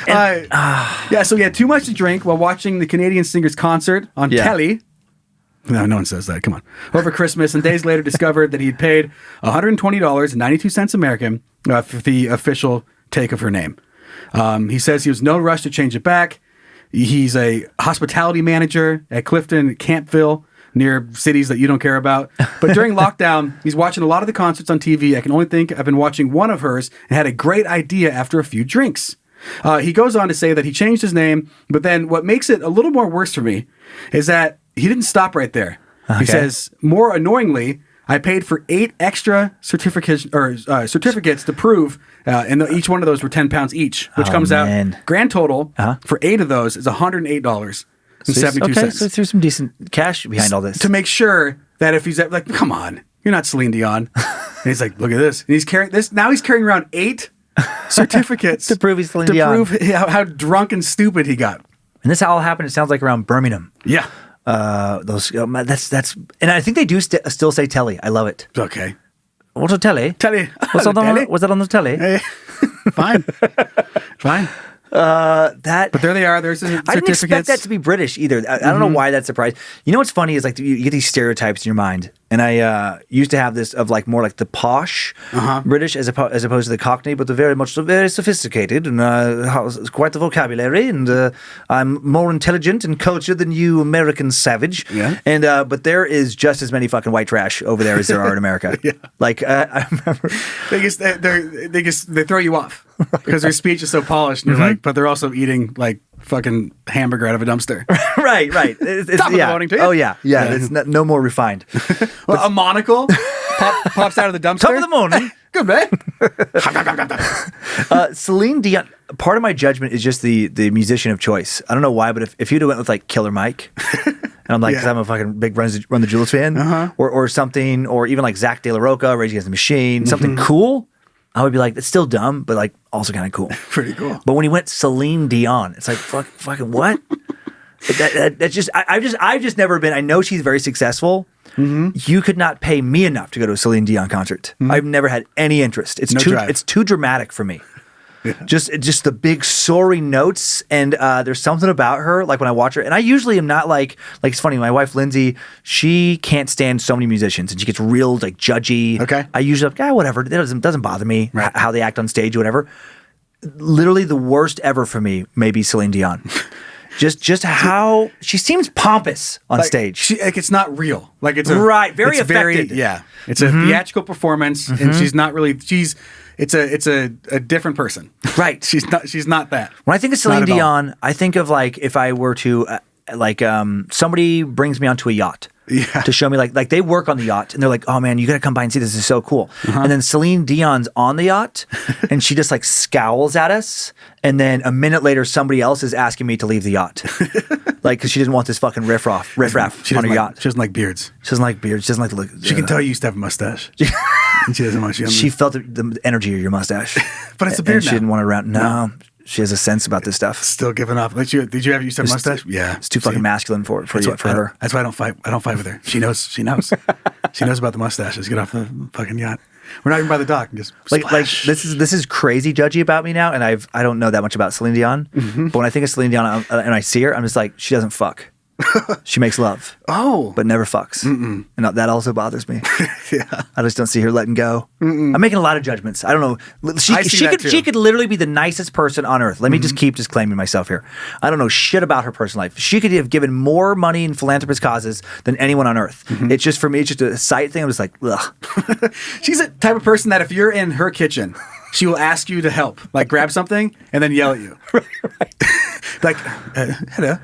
Yeah, so he had too much to drink while watching the Canadian singer's concert on telly. No one says that. Come on. Over Christmas, and days later discovered that he had paid $120.92 American for the official take of her name. He says he was no rush to change it back. He's a hospitality manager at Clifton, Campville, near cities that you don't care about. But during lockdown, he's watching a lot of the concerts on TV. I can only think I've been watching one of hers and had a great idea after a few drinks. He goes on to say that he changed his name, but then what makes it a little more worse for me is that he didn't stop right there. Okay. He says, more annoyingly, I paid for 8 extra certificates to prove, and each one of those were £10 each, which comes out grand total for 8 of those is $108.72. Okay, so there's some decent cash behind all this to make sure that if he's like, come on, you're not Celine Dion, and he's like, look at this, and he's carrying this. Now he's carrying around 8 certificates to prove he's Celine Dion, to prove how drunk and stupid he got. And this all happened. It sounds like around Birmingham. Yeah. That's and I think they do still say telly. I love it. Okay. What's a telly? Telly. Was that on the telly? Fine. Fine. But there they are. There's the certificates. I didn't expect that to be British either. I don't know why that surprised. You know what's funny is like you get these stereotypes in your mind, and I used to have this of like more like the posh British as opposed to the Cockney, but the very sophisticated and quite the vocabulary, and I'm more intelligent and cultured than you American savage. Yeah. And but there is just as many fucking white trash over there as there are in America. Yeah. Like I remember, they throw you off. Because their speech is so polished, and you're like, but they're also eating like fucking hamburger out of a dumpster. Right. It's Top of the morning, too. Oh yeah. It's no more refined. Well, a monocle pops out of the dumpster. Top of the morning. Good man. Celine Dion. Part of my judgment is just the musician of choice. I don't know why, but if you'd have went with like Killer Mike, and I'm like, because I'm a fucking big Run the Jewels fan, or something, or even like Zach De La Rocha, Rage Against the Machine, something cool. I would be like, it's still dumb, but like also kind of cool. Pretty cool. But when he went Celine Dion, it's like fucking what? That's just I've just never been. I know she's very successful. You could not pay me enough to go to a Celine Dion concert. I've never had any interest. It's too dramatic for me. Yeah. Just the big soaring notes, and there's something about her. Like when I watch her, and I usually am not like it's funny. My wife Lindsay, she can't stand so many musicians, and she gets real like judgy. Okay, I usually like whatever. It doesn't bother me how they act on stage or whatever. Literally the worst ever for me may be Celine Dion. Just how she seems pompous on stage. It's not real. Like it's very affected. It's a theatrical performance, and she's not really. It's a different person. Right. She's not that. When I think of Celine Dion, I think of like if I were to somebody brings me onto a yacht to show me like they work on the yacht and they're like, oh man, you gotta come by and see this. This is so cool. And then Celine Dion's on the yacht and she just like scowls at us, and then a minute later somebody else is asking me to leave the yacht. Like, because she didn't want this fucking riffraff on her yacht. She doesn't like beards. She doesn't like beards. She doesn't like the look. She can tell you used to have a mustache. And she doesn't want you. She felt the energy of your mustache. But it's a beard now. She didn't want it around. No. She has a sense about this stuff. Still giving up. Did you ever used to have a mustache? Yeah. It's too fucking masculine for her. That's why I don't fight with her. She knows. She knows about the mustaches. Get off the fucking yacht. We're not even by the dock. Just like this is crazy judgy about me now, and I don't know that much about Celine Dion. But when I think of Celine Dion and I see her, I'm just like, she doesn't fuck. She makes love. Oh. But never fucks. And that also bothers me. Yeah. I just don't see her letting go. I'm making a lot of judgments. I don't know. She could literally be the nicest person on earth. Let me just keep disclaiming myself here. I don't know shit about her personal life. She could have given more money in philanthropist causes than anyone on earth. It's just, for me, it's just a sight thing. I'm just like, ugh. She's the type of person that if you're in her kitchen, she will ask you to help, like grab something and then yell at you. Right. Like, hello.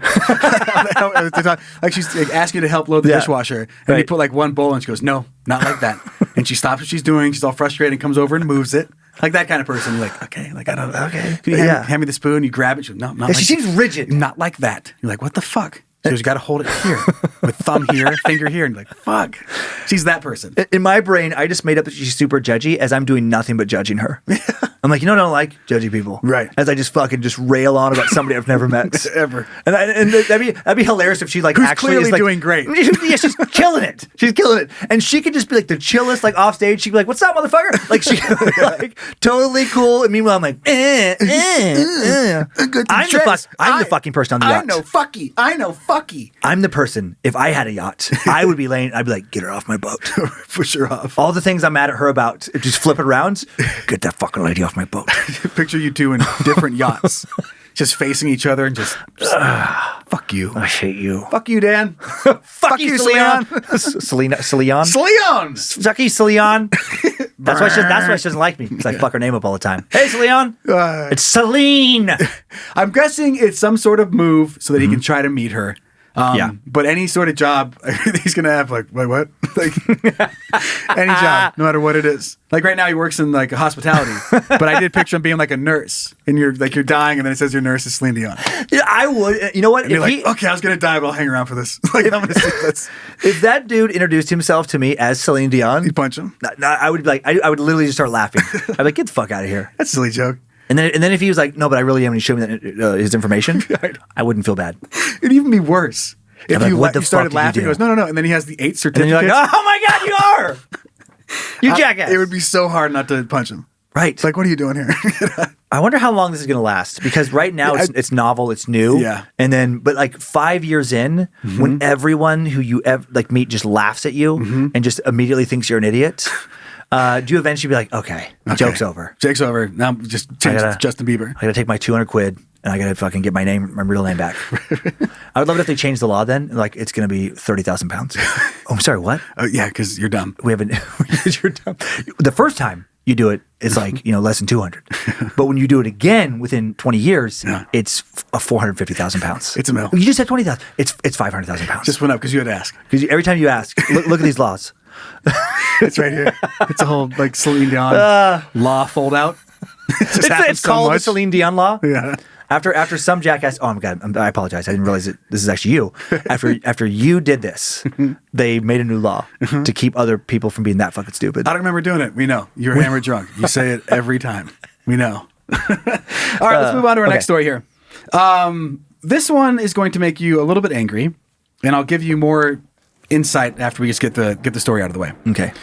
Like she's like, asking you to help load the dishwasher, and you put like one bowl, and she goes, "No, not like that." And she stops what she's doing. She's all frustrated and comes over and moves it. Like that kind of person. You're like, okay, like I don't know. Okay, can you hand me the spoon? You grab it. She goes, no, not. Like she seems rigid. Not like that. You're like, what the fuck? She goes, you got to hold it here with thumb here, finger here, and you're like, fuck. She's that person. In my brain, I just made up that she's super judgy, as I'm doing nothing but judging her. I'm like, you know what I don't like? Judgy people. Right. As I just fucking just rail on about somebody I've never met. Ever. And that'd be hilarious if she like Who's actually clearly is like doing great. Yeah, she's killing it. She's killing it. And she could just be like the chillest, like off stage. She'd be like, "What's up, motherfucker?" Like she like totally cool. And meanwhile, I'm like, I'm the fucking person on the yacht. I know fucky. I'm the person. If I had a yacht, I would be laying. I'd be like, "Get her off my boat." Push her off. All the things I'm mad at her about, just flip it around. Get that fucking lady off my boat. Picture you two in different yachts, just facing each other and just fuck you. I hate you. Fuck you, Dan. Fuck you, Celine. Celine. Celine. Fuck you, Celine. That's why she doesn't like me, because I fuck her name up all the time. Hey, Celine. It's Celine. I'm guessing it's some sort of move so that he can try to meet her. Yeah. But any sort of job, he's going to have like, wait, what? Like, any job, no matter what it is. Like right now he works in like hospitality, but I did picture him being like a nurse and you're dying and then it says your nurse is Celine Dion. Yeah, I would. You know what? And you're like, okay, I was going to die, but I'll hang around for this. Like, I'm going to see this. If that dude introduced himself to me as Celine Dion, You punch him. I would be like, I would literally just start laughing. I'd be like, get the fuck out of here. That's a silly joke. And then if he was like, no, but I really am, and he showed me that, his information, I wouldn't feel bad. It'd even be worse. If like, you, what the you started fuck did you laughing, he do? goes, no. And then he has the 8 And then certificates. you're like, oh my God, you are! You jackass. It would be so hard not to punch him. Right. It's like, what are you doing here? I wonder how long this is going to last, because right now it's novel, it's new. Yeah. And then, but like 5 years in, when everyone who you ever like meet just laughs at you and just immediately thinks you're an idiot, do you eventually be like, okay, joke's over. Joke's over. Now just change it to Justin Bieber. I got to take my 200 quid and I got to fucking get my real name back. I would love it if they changed the law then. Like, it's going to be 30,000 pounds. Oh, I'm sorry, what? Yeah, because you're dumb. We haven't, you're dumb. The first time you do it, it's like, less than 200. But when you do it again within 20 years, it's 450,000 pounds. It's a mill. You just said 20,000. It's 500,000 pounds. Just went up because you had to ask. Because every time you ask, look at these laws. It's right here. It's a whole like Celine Dion law fold out. It's called the Celine Dion law. Yeah. After some jackass, oh my God, I apologize. I didn't realize that this is actually you. After you did this, they made a new law to keep other people from being that fucking stupid. I don't remember doing it. We know. You're hammered drunk. You say it every time. We know. All right, let's move on to our next story here. This one is going to make you a little bit angry, and I'll give you more insight after we just get the story out of the way. Okay.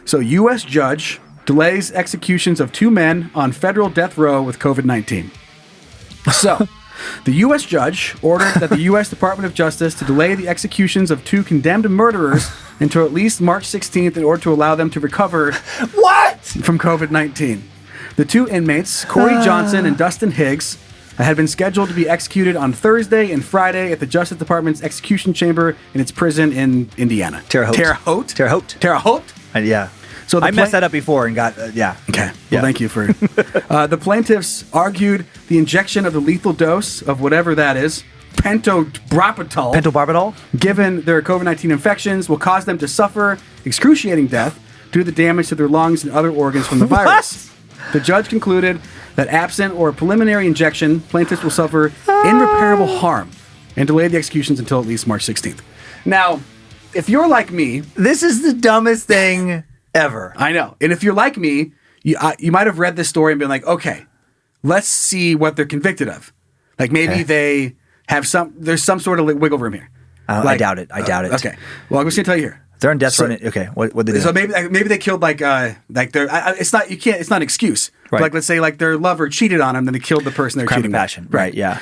So, U.S. judge delays executions of 2 men on federal death row with COVID-19. So, the U.S. judge ordered that the U.S. Department of Justice to delay the executions of 2 condemned murderers until at least March 16th in order to allow them to recover from COVID-19. The 2 inmates, Corey Johnson and Dustin Higgs, had been scheduled to be executed on Thursday and Friday at the Justice Department's execution chamber in its prison in Indiana. Terre Haute. Terre Haute? Yeah. So I messed that up before and got, yeah. Okay. Well, thank you for... the plaintiffs argued the injection of the lethal dose of whatever that is, pentobarbital, given their COVID-19 infections, will cause them to suffer excruciating death due to the damage to their lungs and other organs from the virus. The judge concluded that absent or preliminary injection, plaintiffs will suffer irreparable harm and delay the executions until at least March 16th. Now, if you're like me... This is the dumbest thing ever. I know. And if you're like me, you might have read this story and been like, okay, let's see what they're convicted of. Like maybe they have there's some sort of wiggle room here. I doubt it. Okay. Well, I'm just going to tell you here. They're on death row. Okay. What did they do? So maybe they killed like their it's not an excuse. Right. Like let's say like their lover cheated on them, then they killed the person they're cheating with. Passion. Right. Yeah.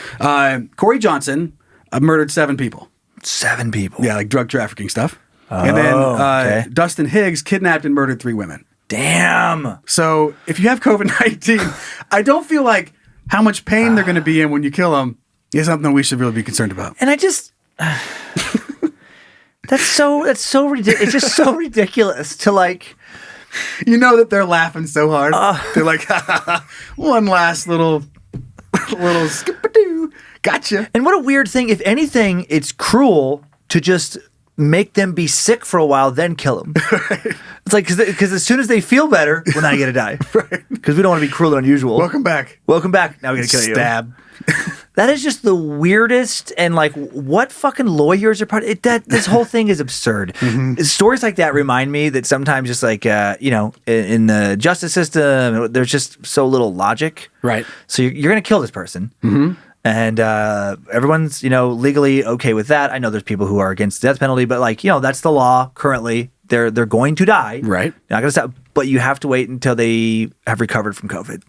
Corey Johnson murdered 7 people. 7 people. Yeah, like drug trafficking stuff. And then Dustin Higgs kidnapped and murdered 3 women. Damn. So if you have COVID-19, I don't feel like how much pain they're going to be in when you kill them is something we should really be concerned about. And I just... That's so ridiculous. It's just so ridiculous to like... You know that they're laughing so hard. They're like, one last little skip-a-doo. Gotcha. And what a weird thing. If anything, it's cruel to just make them be sick for a while, then kill them. Right. It's like, because as soon as they feel better, well, now you got to die. Right. Because we don't want to be cruel and unusual. Welcome back. Now we got to kill you. Stab. That is just the weirdest, and like, what fucking lawyers are part of it? This whole thing is absurd. Stories like that remind me that sometimes just like, in the justice system, there's just so little logic. Right. So you're going to kill this person. And everyone's, legally okay with that. I know there's people who are against the death penalty, but like, that's the law currently. They're going to die. Right. Not going to stop, but you have to wait until they have recovered from COVID.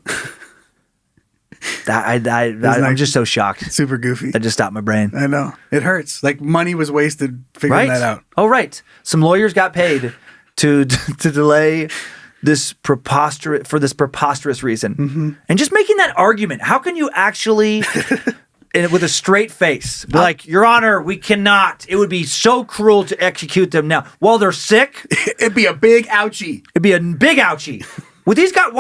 I'm just so shocked. Super goofy. That just stopped my brain. I know. It hurts. Like money was wasted figuring that out. Oh, right. Some lawyers got paid to delay this preposterous reason. And just making that argument, how can you actually, with a straight face, be like, Your Honor, we cannot. It would be so cruel to execute them now. While they're sick. It'd be a big ouchie. It'd be a big ouchie. With these guys,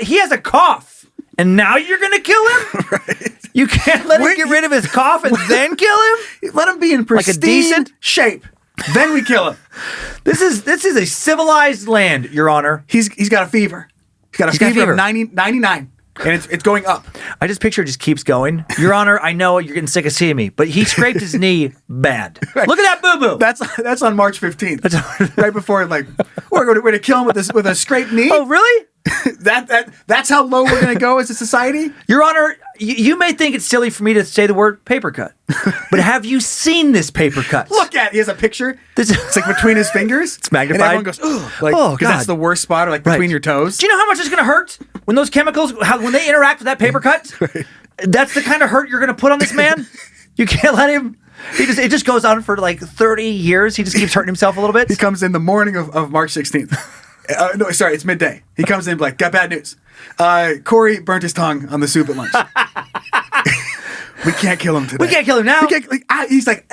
he has a cough. And now you're going to kill him? Right. You can't let him get rid of his cough and then kill him? Let him be in pristine like a decent shape. Then we kill him. This is a civilized land, Your Honor. He's got a fever. He's got a fever of 99. And it's going up. I just picture it just keeps going. Your Honor, I know you're getting sick of seeing me, but he scraped his knee bad. Right. Look at that boo-boo. That's on March 15th. Right before, like, we're going to kill him with a scraped knee. Oh, really? That's how low we're going to go as a society? Your Honor, you may think it's silly for me to say the word paper cut, but have you seen this paper cut? Look at it. He has a picture. It's like between his fingers. It's magnified. And everyone goes, because that's the worst spot, or like between your toes. Do you know how much it's going to hurt when those chemicals, when they interact with that paper cut? Right. That's the kind of hurt you're going to put on this man? You can't let him. It just goes on for like 30 years. He just keeps hurting himself a little bit. He comes in the morning of March 16th. No, sorry, it's midday. He comes in like, got bad news. Corey burnt his tongue on the soup at lunch. We can't kill him today. We can't kill him now. He's like,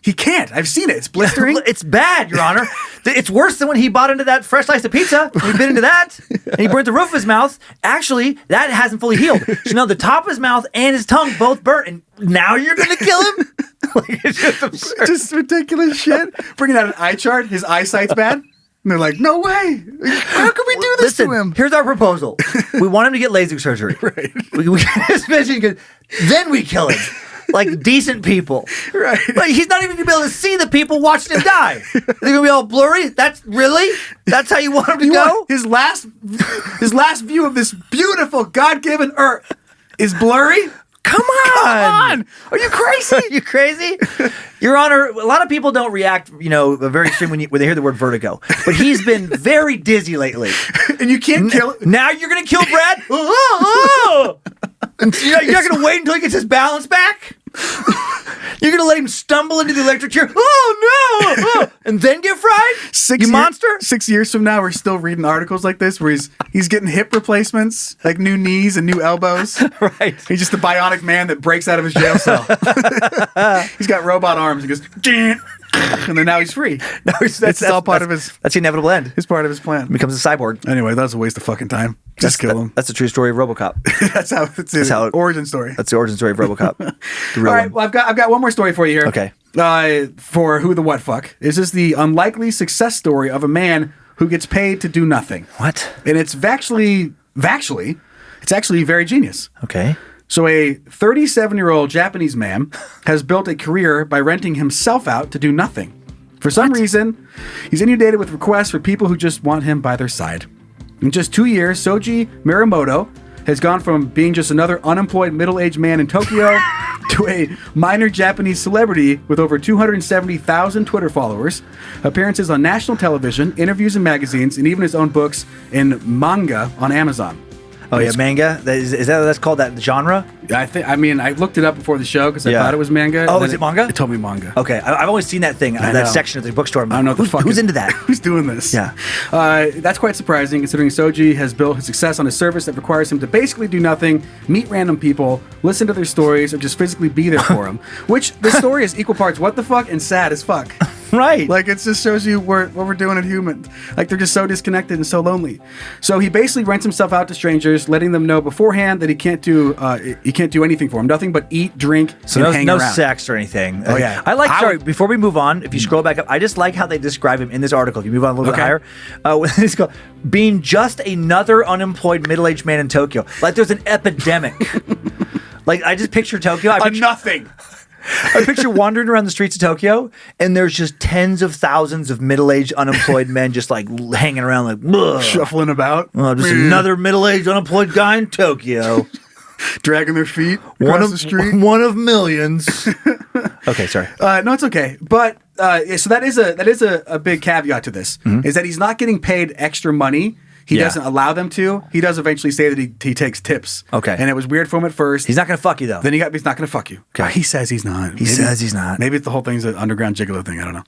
he can't. I've seen it. It's blistering. It's bad, Your Honor. It's worse than when he bought into that fresh slice of pizza. He bit into that, and he burnt the roof of his mouth. Actually, that hasn't fully healed. So now the top of his mouth and his tongue both burnt, and now you're going to kill him? Like, it's just absurd. Just ridiculous shit. Bringing out an eye chart. His eyesight's bad. And they're like, no way. How can we do this to him? Here's our proposal. We want him to get LASIK surgery. Right. We just mentioned, then we kill him. Like decent people. Right. Like he's not even going to be able to see the people watching him die. They're going to be all blurry? That's how you want him to go? His last view of this beautiful God-given earth is blurry? Come on! Are you crazy? Are you crazy? Your Honor, a lot of people don't react, very extreme when they hear the word vertigo. But he's been very dizzy lately. And you can't kill him. Now you're going to kill Brad? You're not going to wait until he gets his balance back? You're going to let him stumble into the electric chair? Oh, no! And then get fried? Monster? 6 years from now, we're still reading articles like this where he's getting hip replacements, like new knees and new elbows. Right. He's just the bionic man that breaks out of his jail cell. He's got robot arms. He goes, and then now he's free. That's all part of his... That's the inevitable end. It's part of his plan. He becomes a cyborg. Anyway, that was a waste of fucking time. Just kill him. That's the true story of RoboCop. That's how origin story. That's the origin story of RoboCop. All right, well, I've got one more story for you here. Okay. For Who the What Fuck. This is the unlikely success story of a man who gets paid to do nothing. What? And it's actually very genius. Okay. So a 37-year-old Japanese man has built a career by renting himself out to do nothing. For some reason, he's inundated with requests for people who just want him by their side. In just 2 years, Soji Muramoto has gone from being just another unemployed middle-aged man in Tokyo to a minor Japanese celebrity with over 270,000 Twitter followers, appearances on national television, interviews in magazines, and even his own books and manga on Amazon. Oh, yeah, manga? Is that what that's called, that genre? I looked it up before the show because I thought it was manga. Oh, is it manga? It told me manga. Okay, I've always seen that thing, that section of the bookstore. I don't know who's into that. Who's doing this? Yeah. That's quite surprising considering Soji has built his success on a service that requires him to basically do nothing, meet random people, listen to their stories, or just physically be there for them. Which, the story is equal parts what the fuck and sad as fuck. Right. It just shows you what we're doing at humans. They're just so disconnected and so lonely. So he basically rents himself out to strangers, letting them know beforehand that he can't do anything for him. Nothing but eat, drink, and hang around. No sex or anything. Oh, yeah. Sorry, before we move on, if you scroll back up, I just like how they describe him in this article. If you move on a little bit higher, it's called being just another unemployed middle-aged man in Tokyo. Like there's an epidemic. Like I just picture Tokyo. Nothing. I picture wandering around the streets of Tokyo, and there's just tens of thousands of middle-aged unemployed men just like hanging around, like ugh. Shuffling about. Oh, just another middle-aged unemployed guy in Tokyo, dragging their feet across the street. One of millions. Okay, sorry. No, it's okay. But so that is a big caveat to this is that he's not getting paid extra money. He doesn't allow them to. He does eventually say that he takes tips. Okay. And it was weird for him at first. He's not going to fuck you, though. Then he's not going to fuck you. Okay. He says he's not. He says he's not. Maybe the whole thing's an underground gigolo thing. I don't know.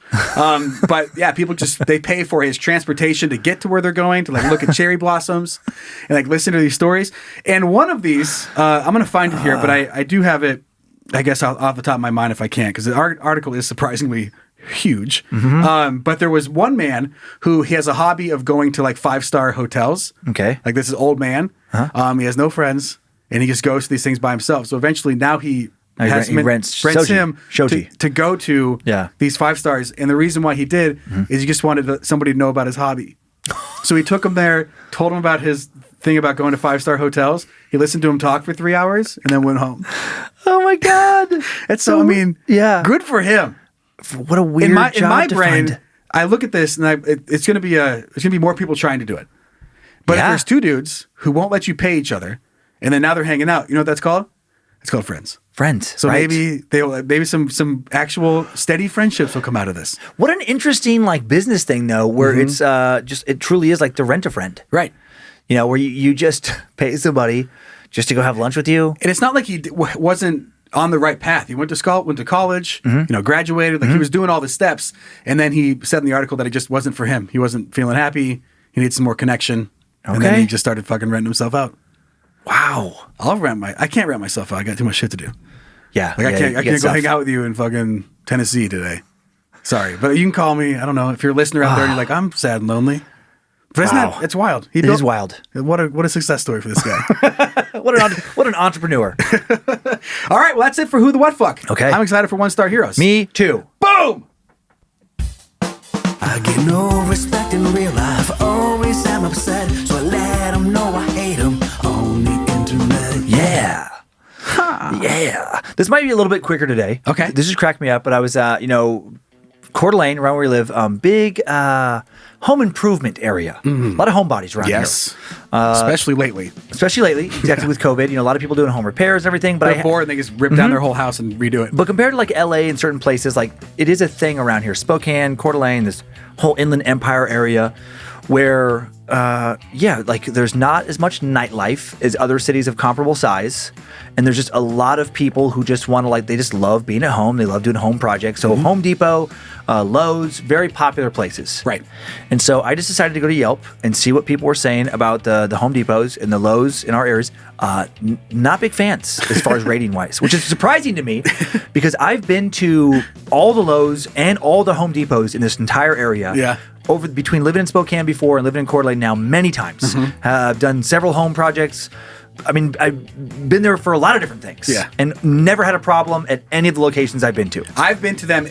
But yeah, people they pay for his transportation to get to where they're going, to like look at cherry blossoms and like listen to these stories. And one of these, I'm going to find it here, but I do have it, I guess, off the top of my mind if I can, because the article is surprisingly huge. But there was one man who he has a hobby of going to like 5-star hotels. Okay. Like this is old man. He has no friends and he just goes to these things by himself. So eventually now he rents him to go to these 5 stars. And the reason why he did is he just wanted somebody to know about his hobby. So he took him there, told him about his thing about going to 5-star hotels. He listened to him talk for 3 hours and then went home. Oh my God. And so, I mean, good for him. What a weird job in my to brain, find. I look at this and it's going to be more people trying to do it. But if there's 2 dudes who won't let you pay each other, and then now they're hanging out, you know what that's called? It's called friends. Friends. So right. maybe some actual steady friendships will come out of this. What an interesting like business thing though, where it's it truly is like to rent a friend, right? You know, where you just pay somebody just to go have lunch with you, and it's not like he wasn't on the right path. He went to college, graduated, like he was doing all the steps. And then he said in the article that it just wasn't for him. He wasn't feeling happy. He needed some more connection. Okay. And then he just started fucking renting himself out. Wow. I can't rent myself out. I got too much shit to do. Yeah. Like I can't go hang out with you in fucking Tennessee today. Sorry. But you can call me. I don't know. If you're a listener out there and you're like, I'm sad and lonely. But it's wild. It is wild. What a success story for this guy. What an entrepreneur. All right, well, that's it for Who the What Fuck. Okay. I'm excited for 1-star heroes. Me too. Boom! I get no respect in real life. Always am upset, so I let them know I hate them on the internet. Yeah. Yeah. This might be a little bit quicker today. Okay. This just cracked me up, but I was, Coeur d'Alene, around where we live, big home improvement area. A lot of homebodies around here. Especially lately. Exactly with COVID. A lot of people doing home repairs and everything. But they're bored and they just rip down their whole house and redo it. But compared to like LA and certain places, like it is a thing around here. Spokane, Coeur d'Alene, this whole Inland Empire area where, like there's not as much nightlife as other cities of comparable size. And there's just a lot of people who just want to they just love being at home. They love doing home projects. So Home Depot, Lowe's, very popular places. Right. And so I just decided to go to Yelp and see what people were saying about the Home Depots and the Lowe's in our areas. Not big fans as far as rating wise, which is surprising to me because I've been to all the Lowe's and all the Home Depots in this entire area. Yeah. Between living in Spokane before and living in Coeur d'Alene now many times. I've done several home projects. I mean, I've been there for a lot of different things. Yeah. And never had a problem at any of the locations I've been to. I've been to them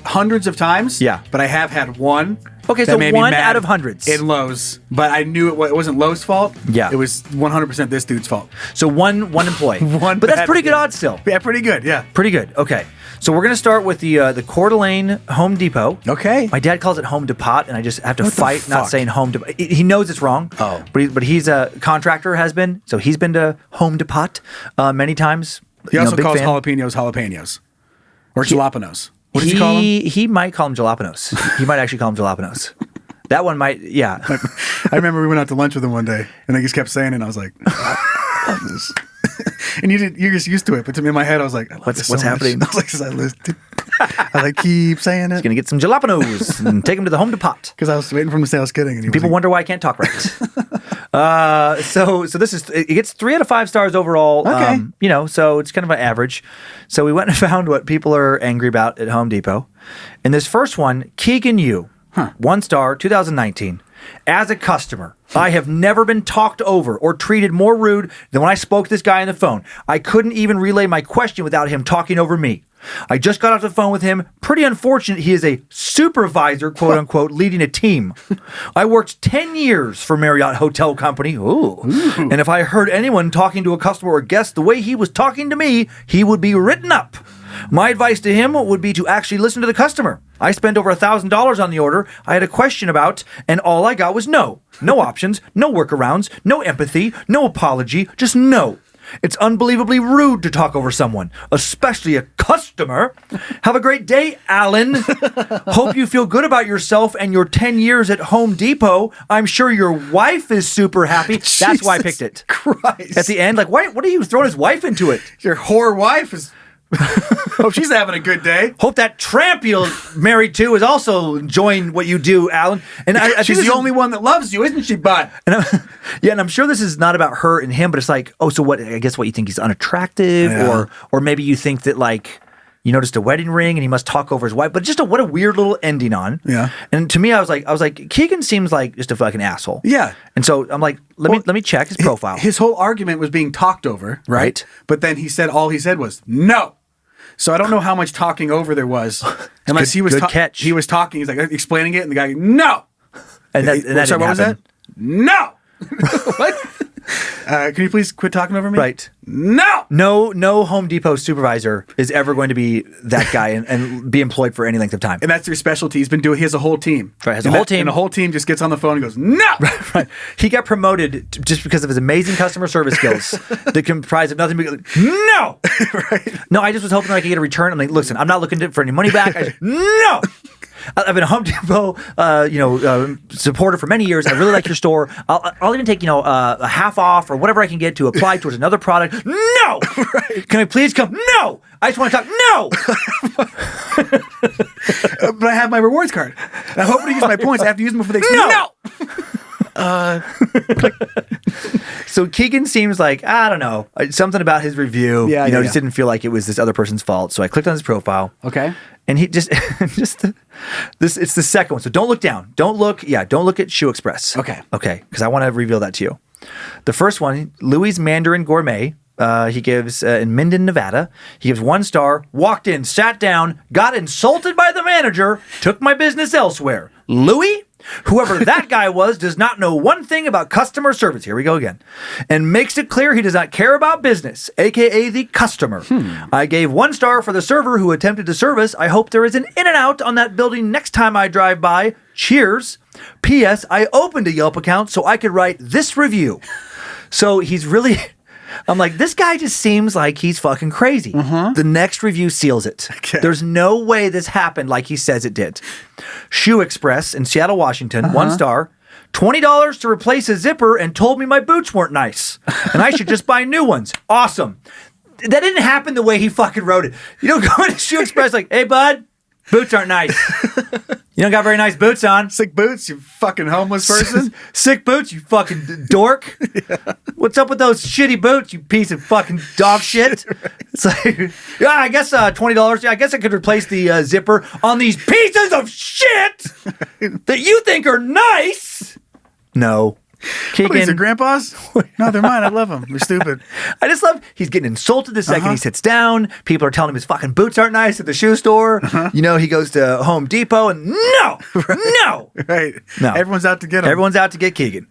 hundreds of times. Yeah. But I have had one. Okay, so one out of hundreds. In Lowe's. But I knew it wasn't Lowe's fault. Yeah. It was 100% this dude's fault. So one employee. But that's pretty good odds still. Yeah, pretty good. Yeah. Pretty good. Okay. So we're going to start with the Coeur d'Alene Home Depot. Okay. My dad calls it Home Depot, and I just have to fight not fuck? saying Home Depot. He knows it's wrong. Oh. But he's a contractor, has been. So he's been to Home Depot many times. He also big calls fan. jalapenos. Or jalapenos. What does he call them? He might call them jalapenos. He might actually call them jalapenos. That one might, yeah. I remember we went out to lunch with him one day, and they just kept saying it, and I was like, I love this. And you're just used to it, but to me in my head, I was like, what's happening? I was like, keep saying it. He's gonna get some jalapenos and take him to the Home Depot. Because I was waiting for him to say I was kidding. And people wonder why I can't talk right. So this is, it gets 3 out of 5 stars overall. Okay. So it's kind of an average. So we went and found what people are angry about at Home Depot. And this first one, Keegan Yu, 1 star, 2019. As a customer, I have never been talked over or treated more rude than when I spoke to this guy on the phone. I couldn't even relay my question without him talking over me. I just got off the phone with him. Pretty unfortunate he is a supervisor, quote unquote, leading a team. I worked 10 years for Marriott Hotel Company. Ooh. And if I heard anyone talking to a customer or guest the way he was talking to me, he would be written up. My advice to him would be to actually listen to the customer. I spent over $1,000 on the order I had a question about, and all I got was no. No options, no workarounds, no empathy, no apology, just no. It's unbelievably rude to talk over someone, especially a customer. Have a great day, Alan. Hope you feel good about yourself and your 10 years at Home Depot. I'm sure your wife is super happy. That's why I picked it. Christ. At the end, like, what are you throwing his wife into it? Your whore wife is... Hope she's having a good day. Hope that tramp you're married to is also enjoying what you do, Alan. And I She's the only one that loves you, isn't she, bud? And I'm sure this is not about her and him, but it's like, oh, so what? I guess what you think he's unattractive, or maybe you think that like you noticed a wedding ring and he must talk over his wife. But just what a weird little ending on. Yeah. And to me, I was like, Keegan seems like just a fucking asshole. Yeah. And so I'm like, let me check his profile. His whole argument was being talked over, Right. But then all he said was no. So I don't know how much talking over there was, unless he was catch. He was talking. He's like explaining it, and the guy no. And that Sorry, what was that? happen. No. What? Can you please quit talking over me? Right. No. No Home Depot supervisor is ever going to be that guy and be employed for any length of time. And that's their specialty. He has a whole team. Right, has a whole team. And the whole team just gets on the phone and goes, no. Right. He got promoted just because of his amazing customer service skills that comprise of nothing but no. Right. No, I just was hoping I could get a return. I'm like, listen, I'm not looking for any money back. No. I've been a Home Depot, supporter for many years. I really like your store. I'll even take, a half off or whatever I can get to apply towards another product. No! Right. Can I please come? No! I just want to talk. No! But I have my rewards card. I'm hoping to use my points. I have to use them before they expire. No! So Keegan seems like, I don't know, something about his review. Just didn't feel like it was this other person's fault. So I clicked on his profile. Okay. And he it's the second one. So don't look down. Don't look at Shoe Express. Okay. Because I want to reveal that to you. The first one, Louis Mandarin Gourmet. He gives in Minden, Nevada. He gives 1 star. Walked in, sat down, got insulted by the manager, took my business elsewhere. Louis, whoever that guy was, does not know one thing about customer service. Here we go again. And makes it clear he does not care about business, aka the customer. I gave 1 star for the server who attempted to service. I hope there is an In-N-Out on that building next time I drive by. Cheers. P.S. I opened a Yelp account so I could write this review. So he's really... I'm like, this guy just seems like he's fucking crazy. The next review seals it. Okay. There's no way this happened like he says it did. Shoe Express in Seattle, Washington, 1 star. $20 to replace a zipper and told me my boots weren't nice. And I should just buy new ones. Awesome. That didn't happen the way he fucking wrote it. You don't go into Shoe Express like, hey, bud, boots aren't nice. You don't got very nice boots on. Sick boots, you fucking homeless person. Sick boots, you fucking dork. Yeah. What's up with those shitty boots, you piece of fucking dog shit? Right. It's like, yeah, I guess $20. I guess I could replace the zipper on these pieces of shit that you think are nice. No. What, these are grandpas? No, they're mine. I love them. They're stupid. I just love he's getting insulted the second he sits down. People are telling him his fucking boots aren't nice at the shoe store. He goes to Home Depot and no. Right. No. Everyone's out to get him. Everyone's out to get Keegan.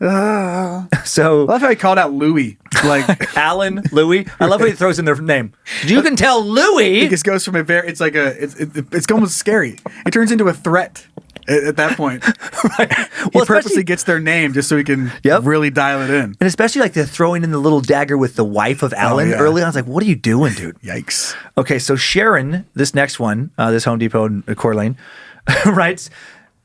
So I love how he called out Louis. Like Alan, Louis. I love how he throws in their name. You can tell Louis. It just goes from it's almost scary. It turns into a threat. At that point, right. He purposely gets their name just so he can really dial it in. And especially like the throwing in the little dagger with the wife of Alan early on. I was like, what are you doing, dude? Yikes. Okay, so Sharon, this next one, this Home Depot in Coeur d'Alene, writes,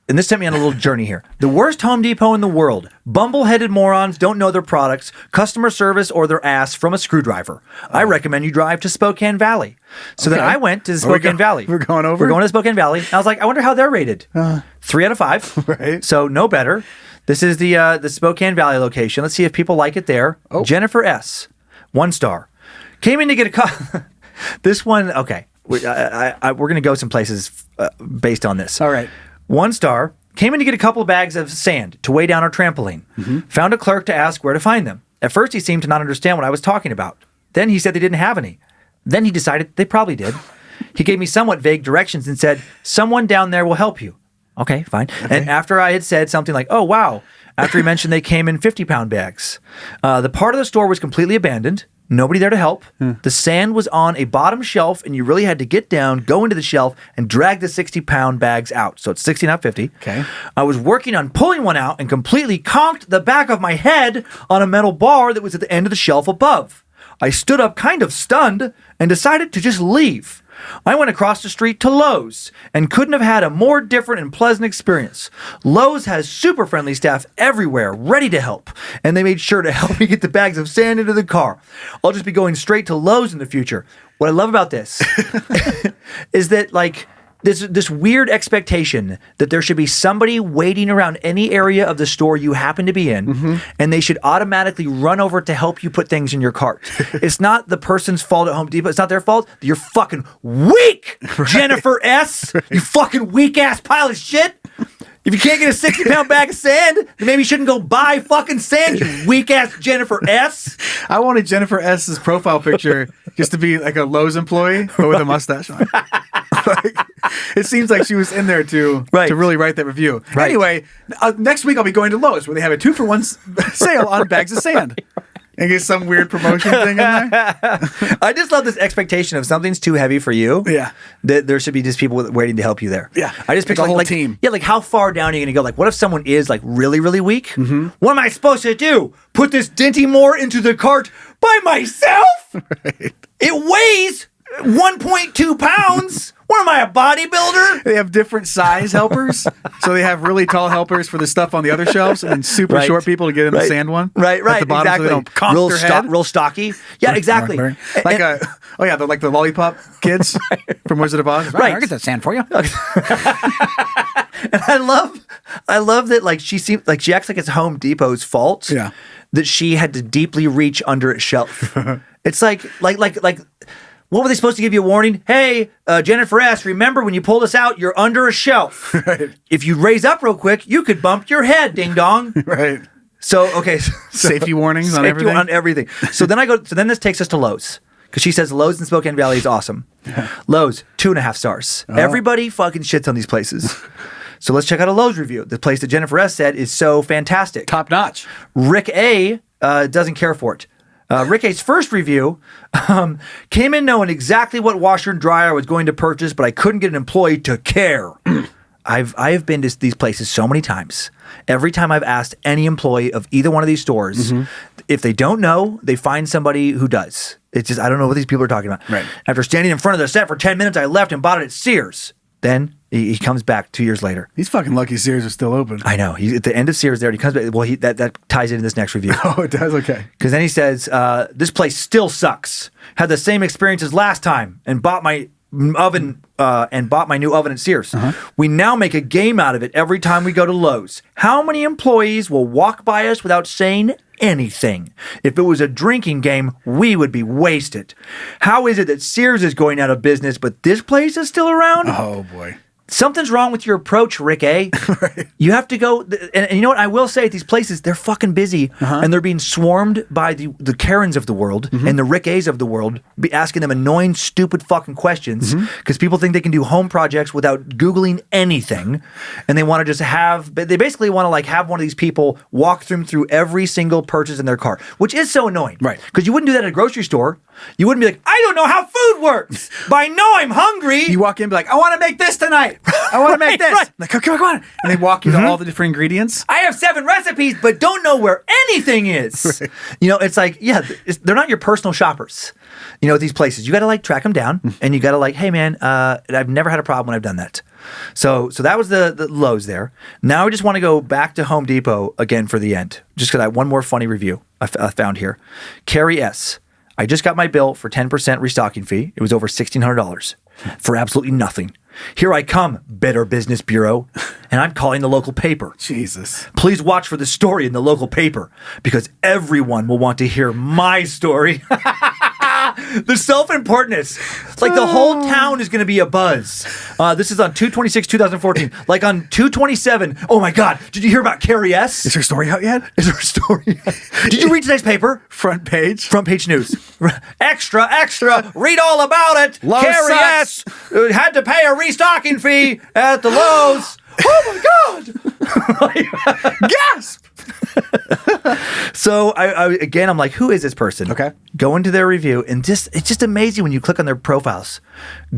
and this sent me on a little journey here. The worst Home Depot in the world. Bumbleheaded morons don't know their products, customer service, or their ass from a screwdriver. I recommend you drive to Spokane Valley. So then I went to Spokane Valley. We're going over? We're going to Spokane Valley. I was like, I wonder how they're rated. 3 out of 5. Right. So no better. This is the Spokane Valley location. Let's see if people like it there. Oh. Jennifer S. 1 star. Came in to get a This one, okay. We're going to go some places based on this. All right. 1 star. Came in to get a couple of bags of sand to weigh down our trampoline. Found a clerk to ask where to find them. At first, he seemed to not understand what I was talking about. Then he said they didn't have any. Then he decided they probably did. He gave me somewhat vague directions and said, someone down there will help you. Okay, fine. Okay. And after I had said something like, oh, wow, after he mentioned they came in 50-pound bags, the part of the store was completely abandoned. Nobody there to help. The sand was on a bottom shelf, and you really had to get down, go into the shelf, and drag the 60-pound bags out. So it's 60, not 50. Okay. I was working on pulling one out and completely conked the back of my head on a metal bar that was at the end of the shelf above. I stood up kind of stunned and decided to just leave. I went across the street to Lowe's and couldn't have had a more different and pleasant experience. Lowe's has super friendly staff everywhere, ready to help, and they made sure to help me get the bags of sand into the car. I'll just be going straight to Lowe's in the future. What I love about this is that, like, this weird expectation that there should be somebody waiting around any area of the store you happen to be in, and they should automatically run over to help you put things in your cart. It's not the person's fault at Home Depot. It's not their fault. You're fucking weak, Jennifer S. You fucking weak-ass pile of shit. If you can't get a 60-pound bag of sand, then maybe you shouldn't go buy fucking sand, you weak-ass Jennifer S. I wanted Jennifer S.'s profile picture just to be like a Lowe's employee, but with a mustache on. Like, it seems like she was in there to really write that review. Right. Anyway, next week I'll be going to Lowe's where they have a 2-for-1 sale on bags of sand. And get some weird promotion thing in there. I just love this expectation of something's too heavy for you. Yeah. That there should be just people waiting to help you there. Yeah. I just Like picture a whole team. Yeah, like how far down are you going to go? Like, what if someone is like really, really weak? What am I supposed to do? Put this Dinty Moore into the cart by myself? Right. It weighs 1.2 pounds. What am I, a bodybuilder? They have different size helpers. So they have really tall helpers for the stuff on the other shelves and then super short people to get in the sand one. Right, At the bottom exactly. so they don't conk their head. Real stocky. Yeah, exactly. Right. Like they're like the lollipop kids from Wizard of Oz. Right. I'll get that sand for you. And I love that, like, she seems like she acts like it's Home Depot's fault. Yeah. That she had to deeply reach under its shelf. It's like what were they supposed to give you a warning? Hey, Jennifer S., remember when you pull this out, you're under a shelf. Right. If you raise up real quick, you could bump your head, ding dong. Right. So, okay. Safety warnings on everything. On everything. So then this takes us to Lowe's. Because she says Lowe's in Spokane Valley is awesome. Yeah. Lowe's, 2.5 stars. Oh. Everybody fucking shits on these places. So let's check out a Lowe's review. The place that Jennifer S. said is so fantastic. Top notch. Rick A. Doesn't care for it. Rick A's first review came in knowing exactly what washer and dryer I was going to purchase, but I couldn't get an employee to care. I've been to these places so many times. Every time I've asked any employee of either one of these stores, if they don't know, they find somebody who does. It's just, I don't know what these people are talking about. Right. After standing in front of the set for 10 minutes, I left and bought it at Sears. Then he comes back 2 years later. He's fucking lucky Sears is still open. I know. He's at the end of Sears there. And he comes back. Well, that ties into this next review. Oh, it does? Okay. Because then he says, this place still sucks. Had the same experience as last time and bought my oven and bought my new oven at Sears. We now make a game out of it every time we go to Lowe's. How many employees will walk by us without saying anything? If it was a drinking game, we would be wasted. How is it that Sears is going out of business, but this place is still around? Oh, boy. Something's wrong with your approach, Rick A. Right. You have to go, and you know what I will say at these places, they're fucking busy, and they're being swarmed by the Karens of the world and the Rick A's of the world, be asking them annoying, stupid fucking questions because people think they can do home projects without Googling anything, and they want to just they basically want to like have one of these people walk them through every single purchase in their car, which is so annoying. Right. Because you wouldn't do that at a grocery store. You wouldn't be like, I don't know how food works, but I know I'm hungry. You walk in and be like, I want to make this tonight. I want to make this. Right. Like, come on. And they walk you to all the different ingredients. I have 7 recipes, but don't know where anything is. Right. You know, it's like, yeah, they're not your personal shoppers. You know, at these places, you got to like track them down, and you got to like, hey man, I've never had a problem when I've done that. So that was the Lowe's there. Now I just want to go back to Home Depot again for the end, just because I have one more funny review I found here. Carrie S. I just got my bill for 10% restocking fee. It was over $1,600 for absolutely nothing. Here I come, Better Business Bureau, and I'm calling the local paper. Jesus. Please watch for the story in the local paper because everyone will want to hear my story. The self-importance. Like the whole town is going to be a buzz. This is on 2/26/2014. Like on 2/27. Oh my God! Did you hear about Carrie S? Is her story out yet? Is her story? Did you read today's paper? Front page. Front page news. Extra, extra. Read all about it. Lowe's Carrie S. Had to pay a restocking fee at the Lowe's. Oh my God! Gasp! So I'm like, who is this person? Okay. Go into their review, and it's just amazing when you click on their profiles.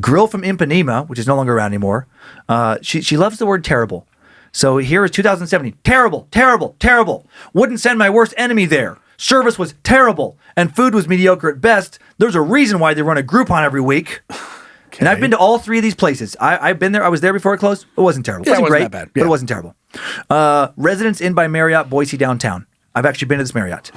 Girl from Ipanema, which is no longer around anymore. She loves the word terrible. So here is 2017. Terrible, terrible, terrible. Wouldn't send my worst enemy there. Service was terrible, and food was mediocre at best. There's a reason why they run a Groupon every week. Okay. And I've been to all three of these places. I've been there. I was there before it closed. It wasn't terrible. It wasn't great, that bad. but it wasn't terrible. Residence Inn by Marriott, Boise downtown. I've actually been to this Marriott.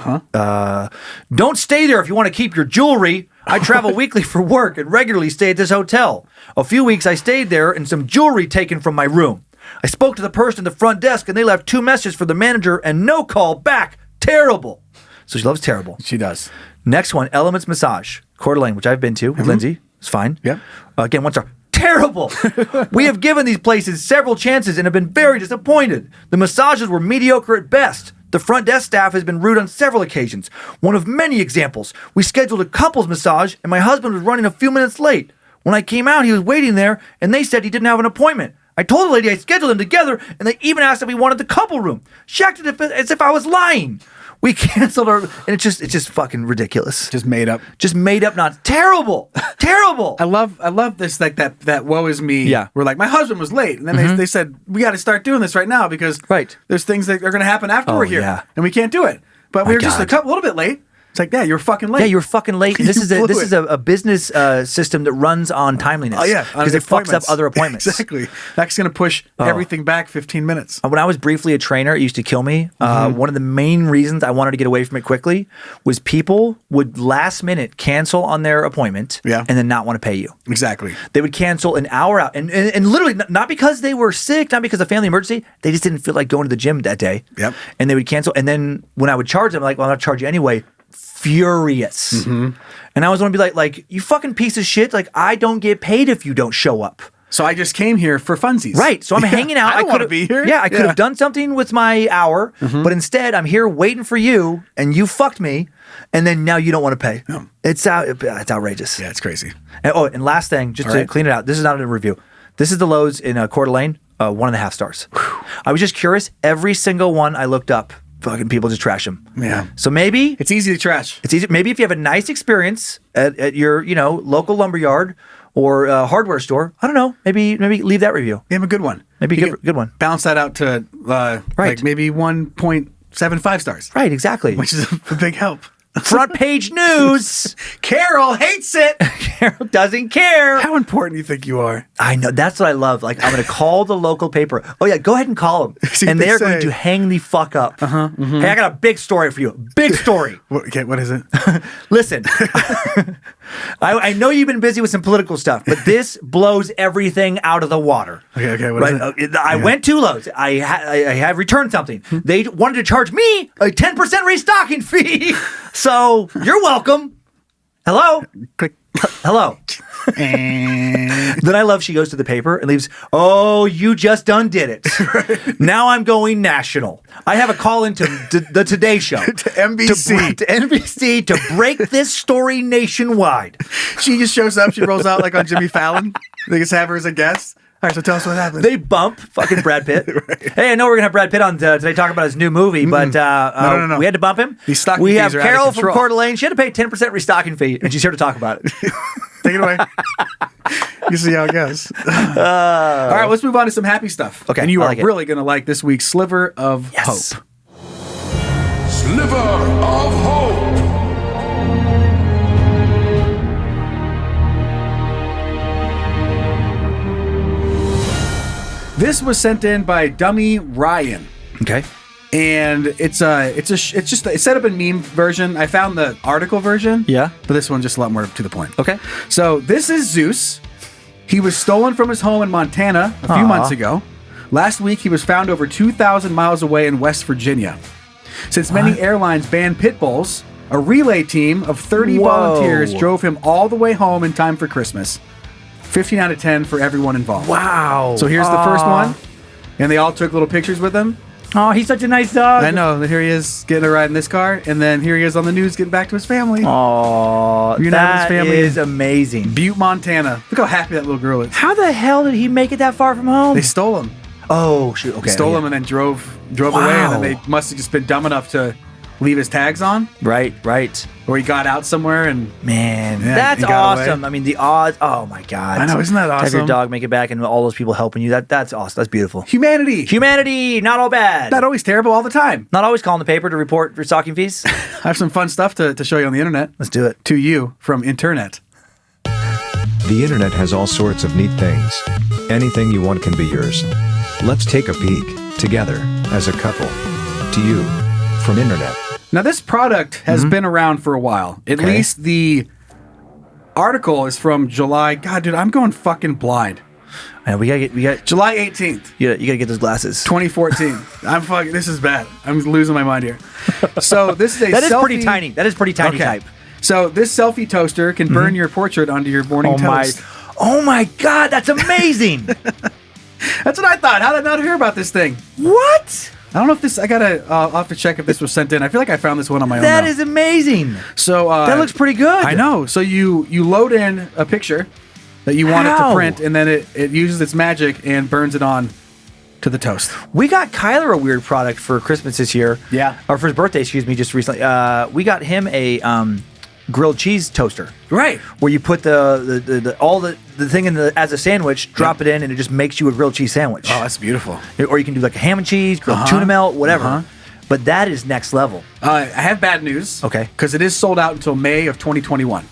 Don't stay there if you want to keep your jewelry. I travel weekly for work and regularly stay at this hotel. A few weeks I stayed there and some jewelry taken from my room. I spoke to the person at the front desk and they left 2 messages for the manager and no call back. Terrible. So she loves terrible. She does. Next one, Elements Massage, Coeur d'Alene, which I've been to with Lindsay. It's fine. Yeah. Again, 1 star. Terrible. We have given these places several chances and have been very disappointed. The massages were mediocre at best. The front desk staff has been rude on several occasions. One of many examples. We scheduled a couples massage and my husband was running a few minutes late. When I came out, he was waiting there and they said he didn't have an appointment. I told the lady I scheduled them together and they even asked if we wanted the couple room. She acted as if I was lying. We canceled her, and it's just fucking ridiculous. Just made up. Just made up, not terrible. Terrible. I love this, like that woe is me. Yeah. We're like, my husband was late. And then they said, we got to start doing this right now because there's things that are going to happen after we're here. Yeah. And we can't do it. But we were just a little bit late. It's like, yeah, you were fucking late. Yeah, you were fucking late. This is a business system that runs on timeliness. Oh, yeah. Because it fucks up other appointments. Exactly. That's going to push everything back 15 minutes. When I was briefly a trainer, it used to kill me. One of the main reasons I wanted to get away from it quickly was people would last minute cancel on their appointment and then not want to pay you. Exactly. They would cancel an hour out. And literally, not because they were sick, not because of family emergency. They just didn't feel like going to the gym that day. Yep. And they would cancel. And then when I would charge them, I'm like, well, I'm not charge you anyway. Furious. And I was going to be like, you fucking piece of shit. Like, I don't get paid if you don't show up. So I just came here for funsies. Right. So I'm hanging out. I don't want to be here. Yeah, I could have done something with my hour, but instead I'm here waiting for you, and you fucked me, and then now you don't want to pay. No. It's outrageous. Yeah, it's crazy. And last thing, just to clean it out, this is not a review. This is the Lowe's in Coeur d'Alene, 1.5 stars. I was just curious. Every single one I looked up, fucking people just trash them. Yeah. So maybe it's easy to trash. It's easy. Maybe if you have a nice experience at your local lumberyard or hardware store, I don't know. Maybe leave that review. Yeah, a good one. Maybe good one. Balance that out to like maybe 1.75 stars. Right. Exactly. Which is a big help. Front page news. Carol hates it. Carol doesn't care. How important do you think you are? I know. That's what I love. Like, I'm going to call the local paper. Oh, yeah. Go ahead and call them. And they're going to hang the fuck up. Hey, I got a big story for you. Big story. Okay, what is it? Listen, I know you've been busy with some political stuff, but this blows everything out of the water. Okay. What is it? I went to Lowe's. I have returned something. They wanted to charge me a 10% restocking fee. So you're welcome. Hello? Click. Hello. Then I love she goes to the paper and leaves, oh, you just undid it. Now I'm going national. I have a call into the Today Show. To NBC. To NBC to break this story nationwide. She just shows up. She rolls out like on Jimmy Fallon. They just have her as a guest. All right, so tell us what happened. They bump fucking Brad Pitt. Hey, I know we're going to have Brad Pitt on today talking about his new movie, but no. we had to bump him. These stocking we fees have are Carol out of from control. Coeur d'Alene. She had to pay a 10% restocking fee, and she's here to talk about it. Take it away. You see how it goes. All right, let's move on to some happy stuff. Okay, and you I are like it. really going to like this week's Sliver of Hope. Sliver of Hope. This was sent in by Dummy Ryan. Okay. And it's just set up in meme version. I found the article version. Yeah. But this one's just a lot more to the point. Okay. So this is Zeus. He was stolen from his home in Montana a few months ago. Last week, he was found over 2,000 miles away in West Virginia. Since many airlines ban pit bulls, A relay team of 30 Whoa. volunteers drove him all the way home in time for Christmas. 15 out of 10 for everyone involved. Wow. So here's the first one. And they all took little pictures with him. Oh, he's such a nice dog. I know. Here he is getting a ride in this car. And then here he is on the news getting back to his family. Oh, That family is amazing. Butte, Montana. Look how happy that little girl is. How the hell did he make it that far from home? They stole him. Oh, shoot. Okay. Stole him and then drove away. And then they must have just been dumb enough to leave his tags on. Right. Or he got out somewhere and... Man, Yeah, that's he got away. awesome. I mean, the odds. Oh, my God. I know. Isn't that To have your awesome? dog make it back and all those people helping you. That's awesome. That's beautiful. Humanity. Humanity, not all bad. Not always terrible all the time. Not always calling the paper to report for stocking fees. I have some fun stuff to show you on the internet. Let's do it. To you from Internet. The internet has all sorts of neat things. Anything you want can be yours. Let's take a peek, together, as a couple. To you, from Internet. Now, this product has been around for a while. At Okay. least the article is from July. God, dude, I'm going fucking blind. Man, we got July 18th, you gotta get those glasses. 2014. I'm fucking. This is bad. I'm losing my mind here. So this is a That is selfie, pretty tiny. That is pretty tiny type. So this selfie toaster can burn your portrait onto your morning toast. Oh my God, that's amazing. That's what I thought. How did I not hear about this thing? What? I don't know if this. I'll have to check if this was sent in. I feel like I found this one on my own. That though. is amazing. So That looks pretty good. I know. So you load in a picture that you want it to How? print, and then it uses its magic and burns it on to the toast. We got Kyler a weird product for Christmas this year. Yeah. Or for his birthday, excuse me, just recently. We got him a grilled cheese toaster. Right. Where you put the thing in as a sandwich, drop it in, and it just makes you a grilled cheese sandwich. Oh, that's beautiful. Or you can do like a ham and cheese, grilled tuna melt, whatever. But that is next level. I have bad news. Okay. Because it is sold out until May of 2021.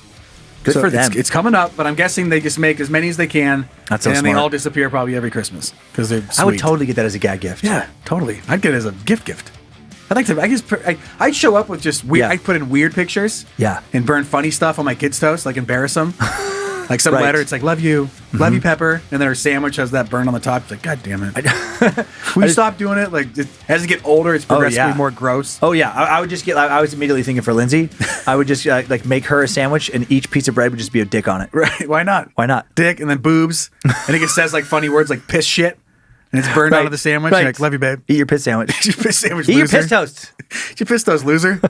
Good So for them. It's coming up, but I'm guessing they just make as many as they can. That's so and then they smart. all disappear probably every Christmas because they're sweet. I would totally get that as a gag gift. Yeah, totally. I'd get it as a gift. I'd like to. I'd show up with just weird. Yeah. I'd put in weird pictures. Yeah. And burn funny stuff on my kids' toast, like embarrass them. Like some Right. letter, it's like love you, Pepper, and then her sandwich has that burn on the top. It's like, God damn it! Will you stop doing it? Like as you get older, it's progressively yeah. more gross. Oh yeah, I would just get. I was immediately thinking for Lindsay, I would just like make her a sandwich, and each piece of bread would just be a dick on it. Right? Why not? Why not? Dick and then boobs, and it says like funny words like piss shit, and it's burned Right. onto the sandwich. Right. You're like, love you, babe. Eat your piss sandwich. Eat your piss sandwich. Eat your loser. piss toast. Eat your piss toast, loser.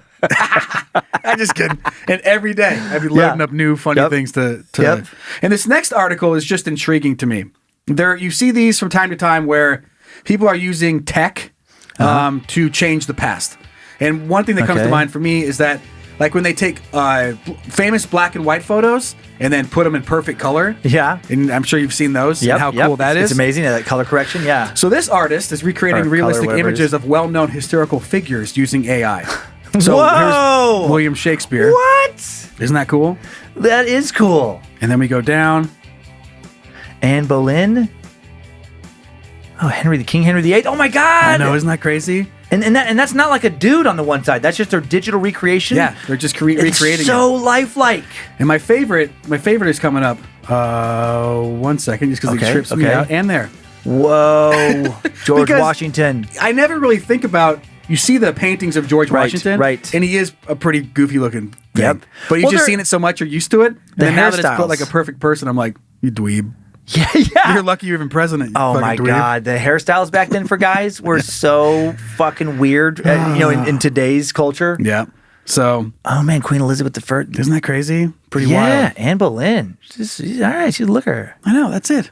I'm just kidding. And every day I'd be loading Yeah. up new funny Yep. things to. Yep. And this next article is just intriguing to me. You see these from time to time where people are using tech to change the past. And one thing that comes to Okay. mind for me is that, like when they take famous black and white photos and then put them in perfect color. Yeah. And I'm sure you've seen those. Yep, And how yep. cool that is. It's amazing that color correction. Yeah. So this artist is recreating Or realistic color, whatever it images is. of well-known historical figures using AI. So Whoa! here's William Shakespeare. What? Isn't that cool? That is cool. And then we go down. Anne Boleyn. Oh, King Henry VIII. Oh my God! I know, isn't that crazy? And that's not like a dude on the one side. That's just their digital recreation. Yeah, they're just It's recreating so it. lifelike. And my favorite is coming up. 1 second, just because Okay, it trips me okay. out. And there. Whoa, George Because- Washington. I never really think about. You see the paintings of George Right, Washington, right. And he is a pretty goofy looking thing. Yep. But you've Well, just they're- seen it so much, you're used to it. And The then now that it's hairstyles. put like a perfect person, I'm like, you dweeb. Yeah. You're lucky you're even president. You Oh fucking my dweeb. God, the hairstyles back then for guys were so fucking weird. In today's culture. Yeah. So Oh man, Queen Elizabeth I. isn't that crazy? Pretty Yeah, wild. Anne Boleyn. She's all right. She's a looker. I know. That's it.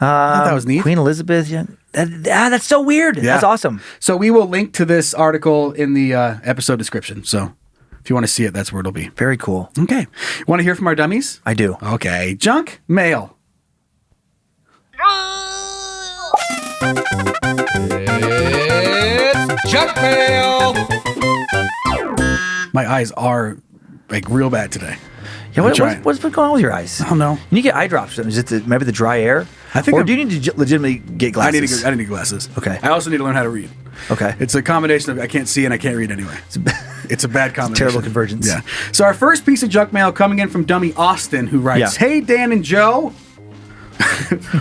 I thought that was neat. Queen Elizabeth. Yeah, that's so weird. Yeah. That's awesome. So we will link to this article in the episode description. So if you want to see it, that's where it'll be. Very cool. Okay. Want to hear from our dummies? I do. Okay. Junk mail. It's junk mail. My eyes are like real bad today. Yeah, I'm trying. what's been going on with your eyes? I don't know. You need to get eye drops. Is it maybe the dry air? I think Or I'm- do you need to legitimately get I glasses? need glasses. Okay. I also need to learn how to read. Okay. It's a combination of I can't see and I can't read anyway. It's a bad combination. terrible convergence. Yeah. So our first piece of junk mail coming in from Dummy Austin, who writes, Yeah. Hey, Dan and Joe.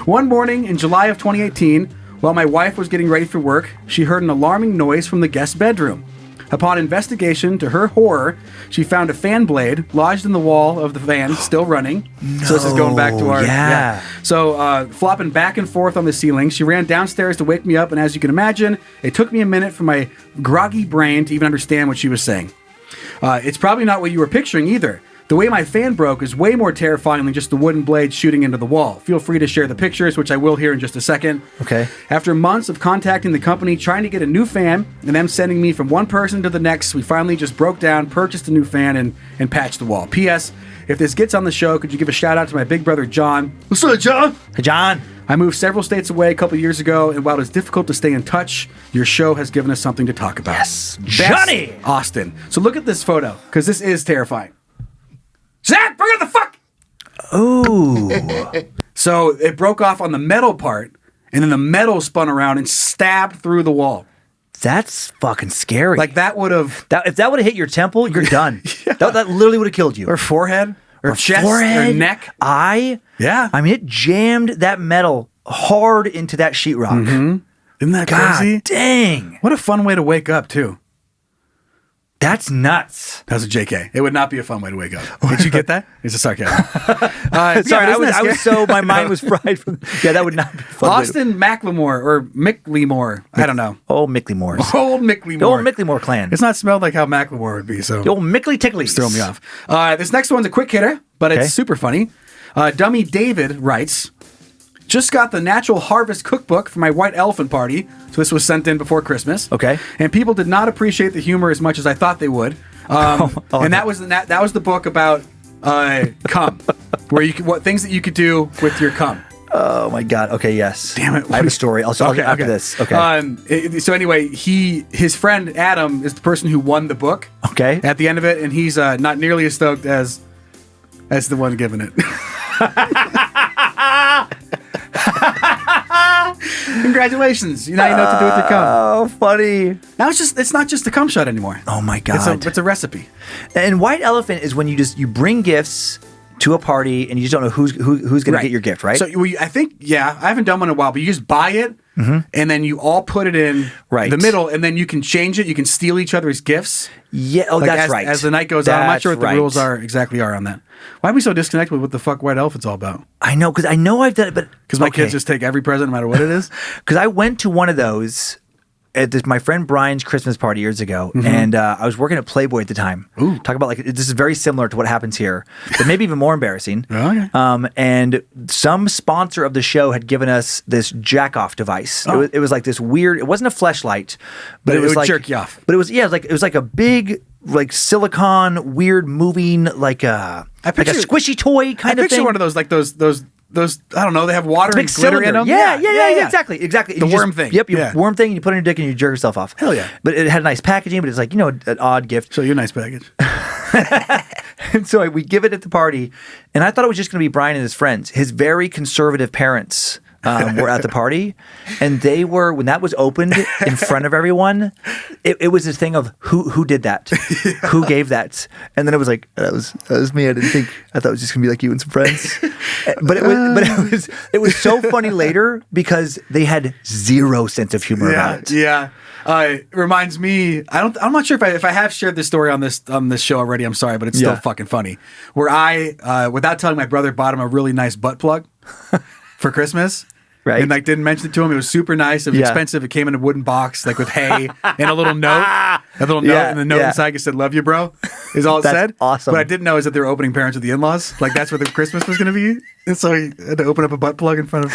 One morning in July of 2018, while my wife was getting ready for work, she heard an alarming noise from the guest bedroom. Upon investigation, to her horror, she found a fan blade lodged in the wall of the van, still running. So this is going back to our... Yeah. So flopping back and forth on the ceiling, she ran downstairs to wake me up, and as you can imagine, it took me a minute for my groggy brain to even understand what she was saying. It's probably not what you were picturing either. The way my fan broke is way more terrifying than just the wooden blade shooting into the wall. Feel free to share the pictures, which I will here in just a second. Okay. After months of contacting the company, trying to get a new fan, and them sending me from one person to the next, we finally just broke down, purchased a new fan, and patched the wall. P.S. If this gets on the show, could you give a shout out to my big brother, John? What's up, John? Hey, John. I moved several states away a couple years ago, and while it's difficult to stay in touch, your show has given us something to talk about. Yes. Best Johnny! Austin. So look at this photo, because this is terrifying. Zach, bring it the fuck! Ooh. So it broke off on the metal part, and then the metal spun around and stabbed through the wall. That's fucking scary. Like that would have... If that would have hit your temple, you're done. That literally would have killed you. Or forehead, or chest, forehead, or neck. eye. Yeah. I mean, it jammed that metal hard into that sheetrock. Mm-hmm. Isn't that God crazy? dang. What a fun way to wake up, too. That's nuts. That was a JK. It would not be a fun way to wake up. Did you get that? It's a sarcasm. Sorry, I was so, my mind was fried from, that would not be fun. Austin Macklemore or Micklemore. I don't know. Old Micklemore's. Old Micklemore. The old Micklemore clan. It's not spelled like how Macklemore would be, so. The old Mickley Tickleys. Throw me off. This next one's a quick hitter, but it's super funny. Dummy David writes, just got the Natural Harvest cookbook for my white elephant party. So this was sent in before Christmas. Okay. And people did not appreciate the humor as much as I thought they would. And that was the book about cum, where you could, what things that you could do with your cum. Oh my God. Okay. Yes. Damn it. I have a story. I'll get after this. Okay. So anyway, his friend Adam is the person who won the book. Okay. At the end of it, and he's not nearly as stoked as the one giving it. Congratulations! Now you know what to do with your cum. Oh, funny. Now it's not just a cum shot anymore. Oh my God. It's a recipe. And white elephant is when you bring gifts to a party and you just don't know who's going to get your gift, right? So I think I haven't done one in a while, but you just buy it and then you all put it in the middle, and then you can change it. You can steal each other's gifts. Yeah. Oh, that's right. As the night goes on, I'm not sure what the rules are on that. Why are we so disconnected with what the fuck white elephant's all about? I know, because I know I've done it, but because my kids just take every present no matter what it is. Because I went to one of those at my friend Brian's Christmas party years ago, and I was working at Playboy at the time. Ooh. Talk about this is very similar to what happens here, but maybe even more embarrassing. Okay. And some sponsor of the show had given us this jack-off device. Oh. It was like this weird. It wasn't a fleshlight, but it was would like jerk you off. But it was like a big silicone weird moving like a squishy toy kind of thing. I picture one of those like those I don't know, they have water and glitter cylinder in them. Yeah, exactly. The worm thing. Yep, worm thing, and you put it in your dick and you jerk yourself off. Hell yeah. But it had nice packaging, but it's like, an odd gift. So you a nice package. And so we give it at the party, and I thought it was just going to be Brian and his friends. His very conservative parents were at the party, and they were, when that was opened in front of everyone, it was this thing of who did that, who gave that, and then it was like that was me. I thought it was just gonna be like you and some friends, but it was so funny later because they had zero sense of humor about it. Yeah. It reminds me. I'm not sure if I have shared this story on this show already. I'm sorry, but it's still fucking funny. Where I, without telling my brother, bought him a really nice butt plug for Christmas. Right. And didn't mention it to him. It was super nice. It was expensive. It came in a wooden box, with hay and a little note. And the note inside just said, "Love you, bro," is all it said. Awesome. What I didn't know is that they were opening parents of the in-laws. That's where the Christmas was going to be. And so he had to open up a butt plug in front of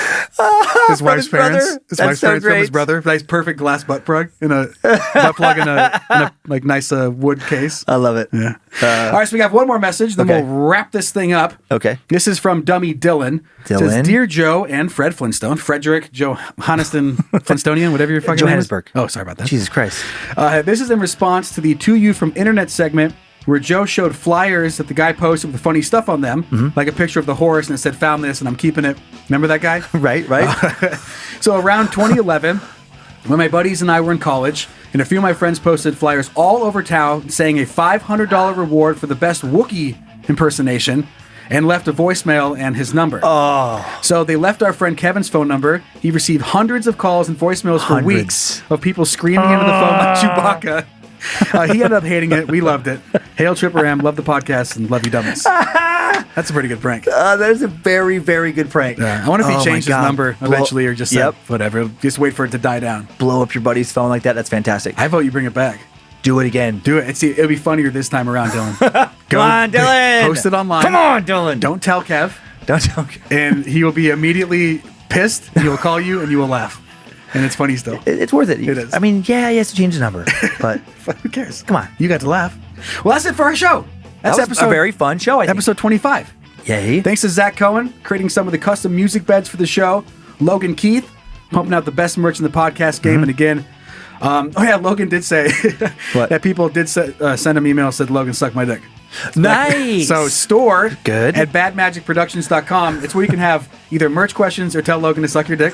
his wife's parents. Brother? His wife's parents from his brother. Nice, perfect glass butt plug in a butt plug in a nice wood case. I love it. Yeah. All right, so we got one more message. Then we'll wrap this thing up. Okay. This is from Dummy Dylan. It says, "Dear Joe and Fred Flintstone, Frederick Johanneston Flintstonian, whatever your fucking Johannesburg. name is." Oh, sorry about that. Jesus Christ. This is in response to the To You from Internet segment where Joe showed flyers that the guy posted with the funny stuff on them, like a picture of the horse, and it said, "Found this and I'm keeping it." Remember that guy? Right. So around 2011, when my buddies and I were in college, and a few of my friends posted flyers all over town saying a $500 reward for the best Wookiee impersonation, and left a voicemail and his number. Oh. So they left our friend Kevin's phone number. He received hundreds of calls and voicemails for weeks of people screaming into the phone like Chewbacca He ended up hating it. We loved it. Hail Tripper M, love the podcast, and love you dummies. That's a pretty good prank. That is a very, very good prank. I wonder if he Oh my changed his God. number eventually or just said, Yep. whatever. Just wait for it to die down. Blow up your buddy's phone like that. That's fantastic. I vote you bring it back. Do it again. Do it. See, it'll be funnier this time around, Dylan. Come on, Dylan. Post it online. Come on, Dylan. Don't tell Kev. Don't tell. And he will be immediately pissed. He will call you and you will laugh. And it's funny still. It's worth it. It is. I mean, yeah, he has to change the number, but Who cares? Come on. You got to laugh. Well, that's it for our show. That's that was a very fun show. I think. episode 25. Yay. Thanks to Zach Cohen, creating some of the custom music beds for the show. Logan Keith, pumping out the best merch in the podcast game. And again, Logan did say What? that people did send him emails, said Logan suck my dick. Nice. So store Good. at badmagicproductions.com. It's where you can have either merch questions or tell Logan to suck your dick.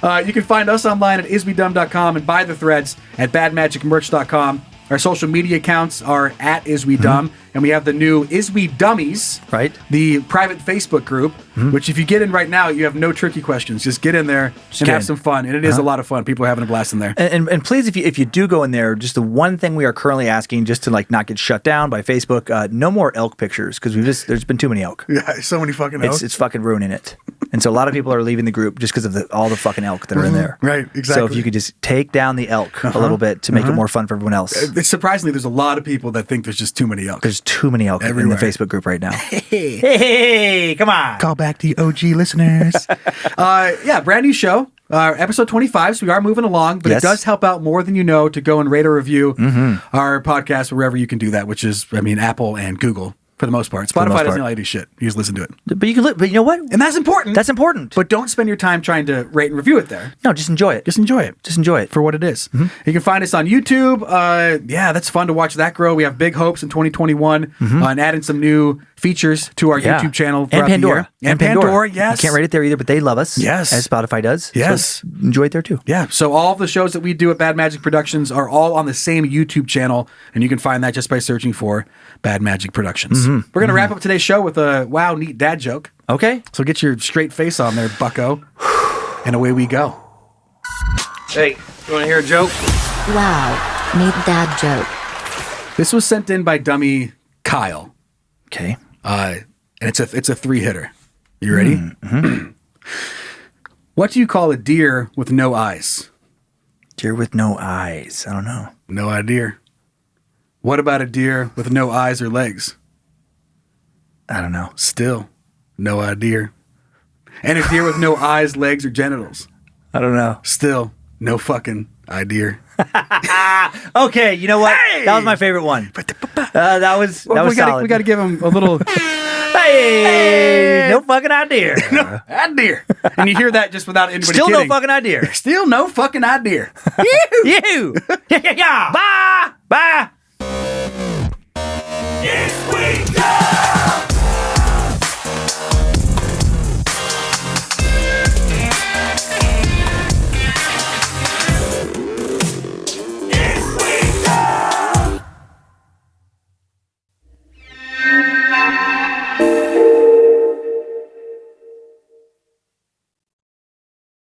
You can find us online at iswedumb.com and buy the threads at badmagicmerch.com. Our social media accounts are at iswedumb, and we have the new Iswedummies, Right. the private Facebook group, which if you get in right now, you have no tricky questions. Just get in there and get have in. some fun. And it is a lot of fun. People are having a blast in there. And please, if you do go in there, just the one thing we are currently asking, just to like not get shut down by Facebook, no more elk pictures because there's been too many elk. Yeah, so many fucking elk. It's fucking ruining it. And so a lot of people are leaving the group just because of all the fucking elk that are in there. Right, So exactly. if you could just take down the elk a little bit to make it more fun for everyone else. It's surprisingly, there's a lot of people that think there's just too many elk. There's too many elk Everywhere. in the Facebook group right now. Hey, come on. Call back to the OG listeners. Brand new show. Episode 25, so we are moving along, but Yes. it does help out more than you know to go and rate or review our podcast wherever you can do that, which is, Apple and Google for the most part. Spotify most doesn't part. allow you to do shit. You just listen to it. But you can. But you know what? And that's important. That's important. But don't spend your time trying to rate and review it there. No, just enjoy it. Just enjoy it. Just enjoy it. For what it is. You can find us on YouTube. That's fun to watch that grow. We have big hopes in 2021 and adding some new features to our Yeah. YouTube channel And throughout Pandora. the year. And Pandora, yes. You can't rate it there either, but they love us. Yes. As Spotify does. Yes. So enjoy it there too. Yeah, so all of the shows that we do at Bad Magic Productions are all on the same YouTube channel, and you can find that just by searching for Bad Magic Productions. We're going to wrap up today's show with a neat dad joke. Okay. So get your straight face on there, bucko, and away we go. Hey, you want to hear a joke? Wow, neat dad joke. This was sent in by dummy Kyle, Okay. and it's a 3-hitter. You ready? What do you call a deer with no eyes? Deer with no eyes. I don't know. No idea. What about a deer with no eyes or legs? I don't know. Still, no idea. And a deer with no eyes, legs, or genitals? I don't know. Still, no fucking idea. Okay, you know what? Hey! That was my favorite one. That was solid. We got to give him a little Hey, no fucking idea. idea. And you hear that just without anybody Still kidding. no fucking idea. Still no fucking idea. You. Yeah. Bye.